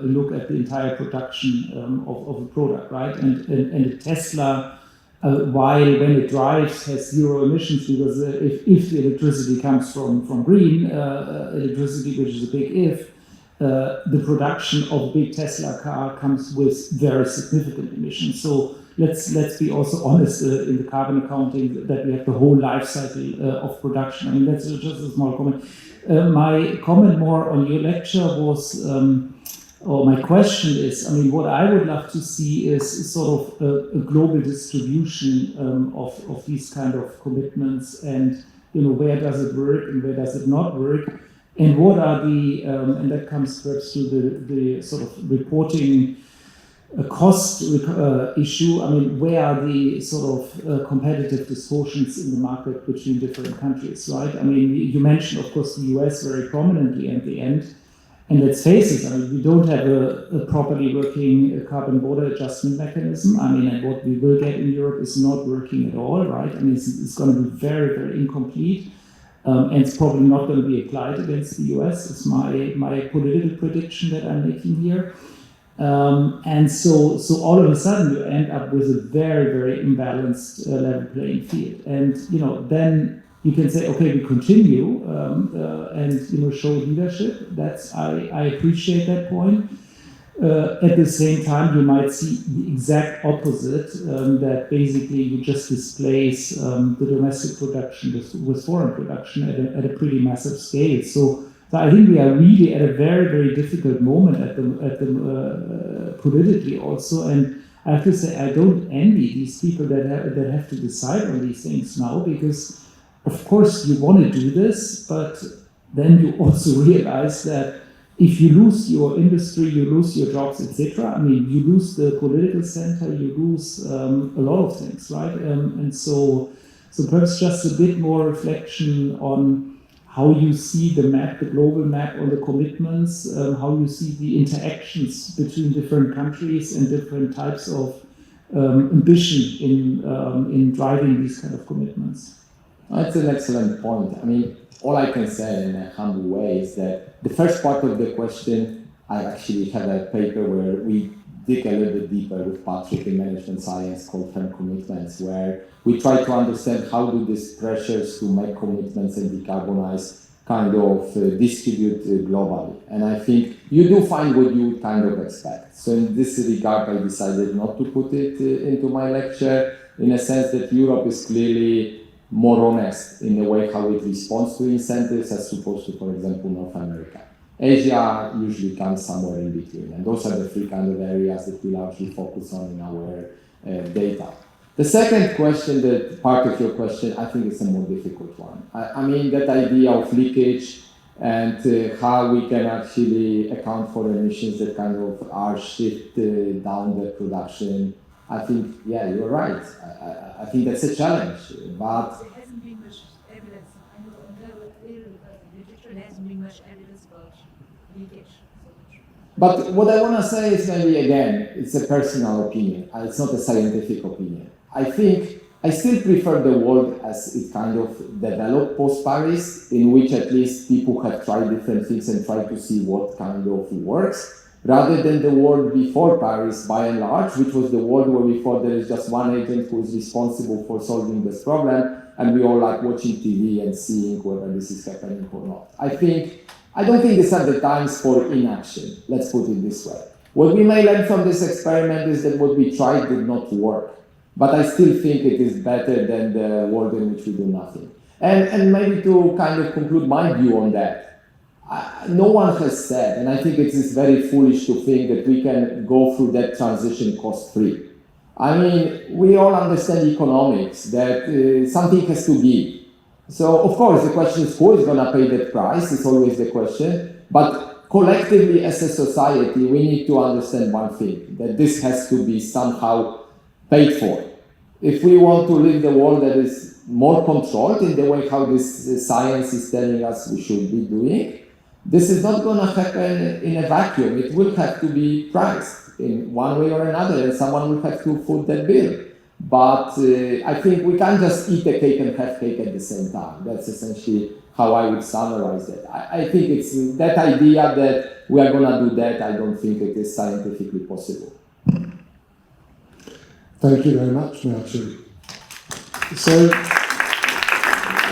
look at the entire production of a product, right? And a Tesla, while when it drives has zero emissions, because if the electricity comes from green electricity, which is a big if. The production of a big Tesla car comes with very significant emissions. So let's be also honest in the carbon accounting that we have the whole life cycle of production. I mean, that's just a small comment. My comment more on your lecture was, or my question is, I mean, what I would love to see is sort of a global distribution of these kind of commitments, and where does it work and where does it not work. And what are the, and that comes perhaps to the sort of reporting cost issue. I mean, where are the sort of competitive distortions in the market between different countries, right? I mean, you mentioned, of course, the US very prominently at the end. And let's face it, I mean, we don't have a properly working carbon border adjustment mechanism. I mean, and what we will get in Europe is not working at all, right? I mean, it's going to be very, very incomplete. And it's probably not going to be applied against the US. It's my political prediction that I'm making here. And so all of a sudden you end up with a very, very imbalanced level playing field. And then you can say, okay, we continue and show leadership. I appreciate that point. At the same time, you might see the exact opposite, that basically you just displace the domestic production with foreign production at a pretty massive scale. So I think we are really at a very, very difficult moment at the politically also. And I have to say, I don't envy these people that have to decide on these things now, because of course you want to do this, but then you also realize that if you lose your industry, you lose your jobs, etc. I mean, you lose the political center, you lose a lot of things, right? And so perhaps just a bit more reflection on how you see the map, the global map on the commitments, how you see the interactions between different countries and different types of ambition in driving these kind of commitments. That's an excellent point. I mean, all I can say in a humble way is that the first part of the question, I actually have a paper where we dig a little bit deeper with Patrick in management science called Firm Commitments, where we try to understand how do these pressures to make commitments and decarbonize kind of distribute globally. And I think you do find what you kind of expect. So in this regard, I decided not to put it into my lecture, in a sense that Europe is clearly more honest in the way how it responds to incentives as opposed to, for example, North America. Asia usually comes somewhere in between, and those are the three kind of areas that we largely focus on in our data. The second question, that part of your question, I think is a more difficult one. I mean, that idea of leakage and how we can actually account for emissions that kind of are shifted down the production. I think, yeah, you're right. I think that's a challenge, but there hasn't been much evidence. I know in the literature there hasn't been much evidence about leakage. But what I want to say is maybe, again, it's a personal opinion. It's not a scientific opinion. I think I still prefer the world as it kind of developed post-Paris, in which at least people have tried different things and tried to see what kind of works, rather than the world before Paris, by and large, which was the world where we thought there is just one agent who is responsible for solving this problem, and we all like watching TV and seeing whether this is happening or not. I don't think these are the times for inaction, let's put it this way. What we may learn from this experiment is that what we tried did not work, but I still think it is better than the world in which we do nothing. And maybe to kind of conclude my view on that, no one has said, and I think it is very foolish to think that we can go through that transition cost-free. I mean, we all understand economics, that something has to give. So, of course, the question is who is going to pay that price, is always the question. But collectively as a society, we need to understand one thing, that this has to be somehow paid for. If we want to live in a world that is more controlled in the way how this science is telling us we should be doing, this is not going to happen in a vacuum. It will have to be priced in one way or another, and someone will have to foot that bill. But I think we can't just eat a cake and have cake at the same time. That's essentially how I would summarize that. I think it's that idea that we are going to do that, I don't think it is scientifically possible. Thank you very much, Marcin. So,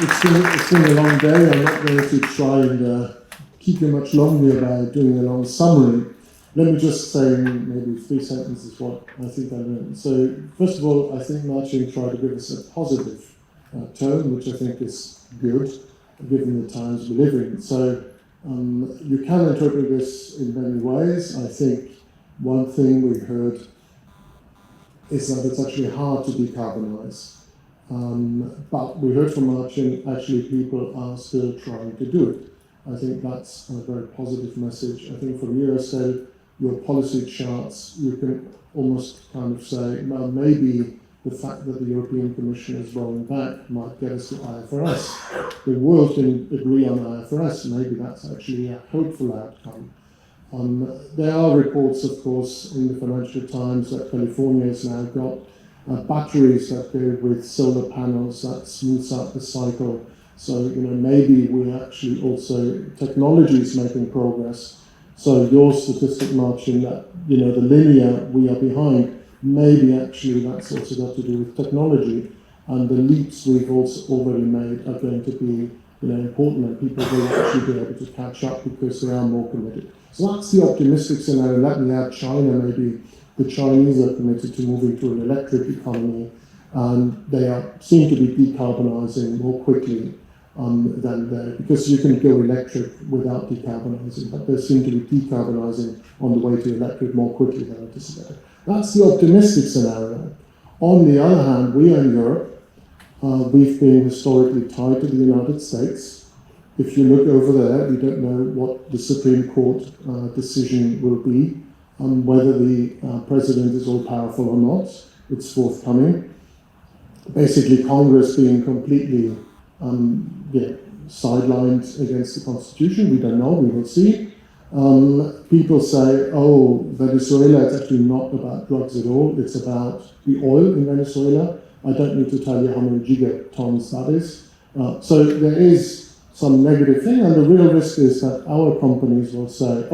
it's been a long day. I'm not going to try and keep you much longer by doing a long summary. Let me just say in maybe 3 sentences what I think I learned. So, first of all, I think Marcin tried to give us a positive tone, which I think is good, given the times we live in. So, you can interpret this in many ways. I think one thing we heard is that it's actually hard to decarbonize. But we heard from Marcin, actually people are still trying to do it. I think that's a very positive message. I think from your side, your policy charts, you can almost kind of say, well, maybe the fact that the European Commission is rolling back might get us to IFRS. The world can agree on IFRS, maybe that's actually a hopeful outcome. There are reports, of course, in the Financial Times that California has now got batteries that go with solar panels that smooths out the cycle. So, maybe we actually also, technology is making progress. So your statistic, Marcin, that, the linear, we are behind, maybe actually that's also got to do with technology. And the leaps we've also already made are going to be, important, and people will actually be able to catch up because they are more committed. So that's the optimistic scenario. Let me add China, maybe the Chinese are committed to moving to an electric economy, and they seem to be decarbonizing more quickly because you can go electric without decarbonizing, but they seem to be decarbonizing on the way to electric more quickly than anticipated. That's the optimistic scenario. On the other hand, we in Europe, we've been historically tied to the United States. If you look over there, we don't know what the Supreme Court decision will be on whether the president is all-powerful or not. It's forthcoming. Basically, Congress being completely sidelined against the Constitution. We don't know, we will see. People say, Venezuela is actually not about drugs at all, it's about the oil in Venezuela. I don't need to tell you how many gigatons that is. So there is some negative thing, and the real risk is that our companies will say,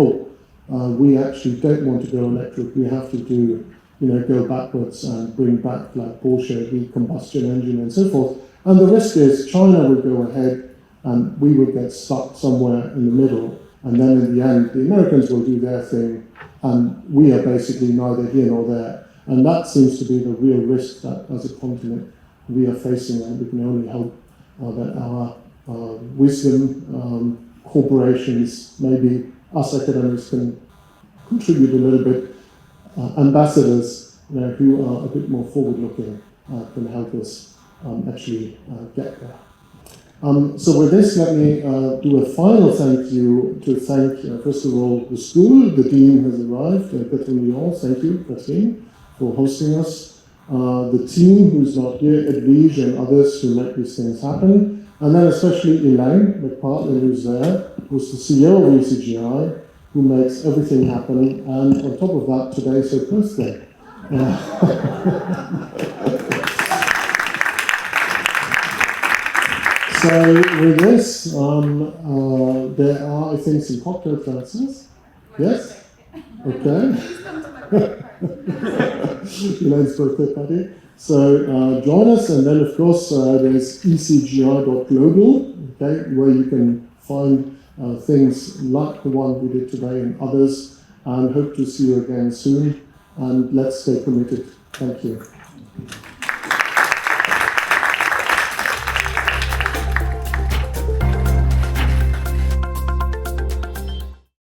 we actually don't want to go electric, we have to do, go backwards and bring back like Porsche, the combustion engine and so forth. And the risk is China will go ahead and we will get stuck somewhere in the middle. And then in the end, the Americans will do their thing and we are basically neither here nor there. And that seems to be the real risk that as a continent we are facing, and we can only hope that our wisdom, corporations, maybe us academics can contribute a little bit, ambassadors who are a bit more forward-looking can help us actually get there. So with this, let me do a final thank you to thank, first of all, the school. The dean has arrived, Catherine Lyon. Thank you, Catherine, for hosting us. The team who's not here, Edwige and others who make these things happen. And then especially Elaine McPartlin, who's there, who's the CEO of ECGI, who makes everything happen. And on top of that, today is her birthday. So with this, there are, I think, some cocktail glasses. Yes? Okay. Elaine's birthday party. So join us, and then of course there's ecgi.global, okay, where you can find things like the one we did today and others, and hope to see you again soon. And let's stay committed. Thank you.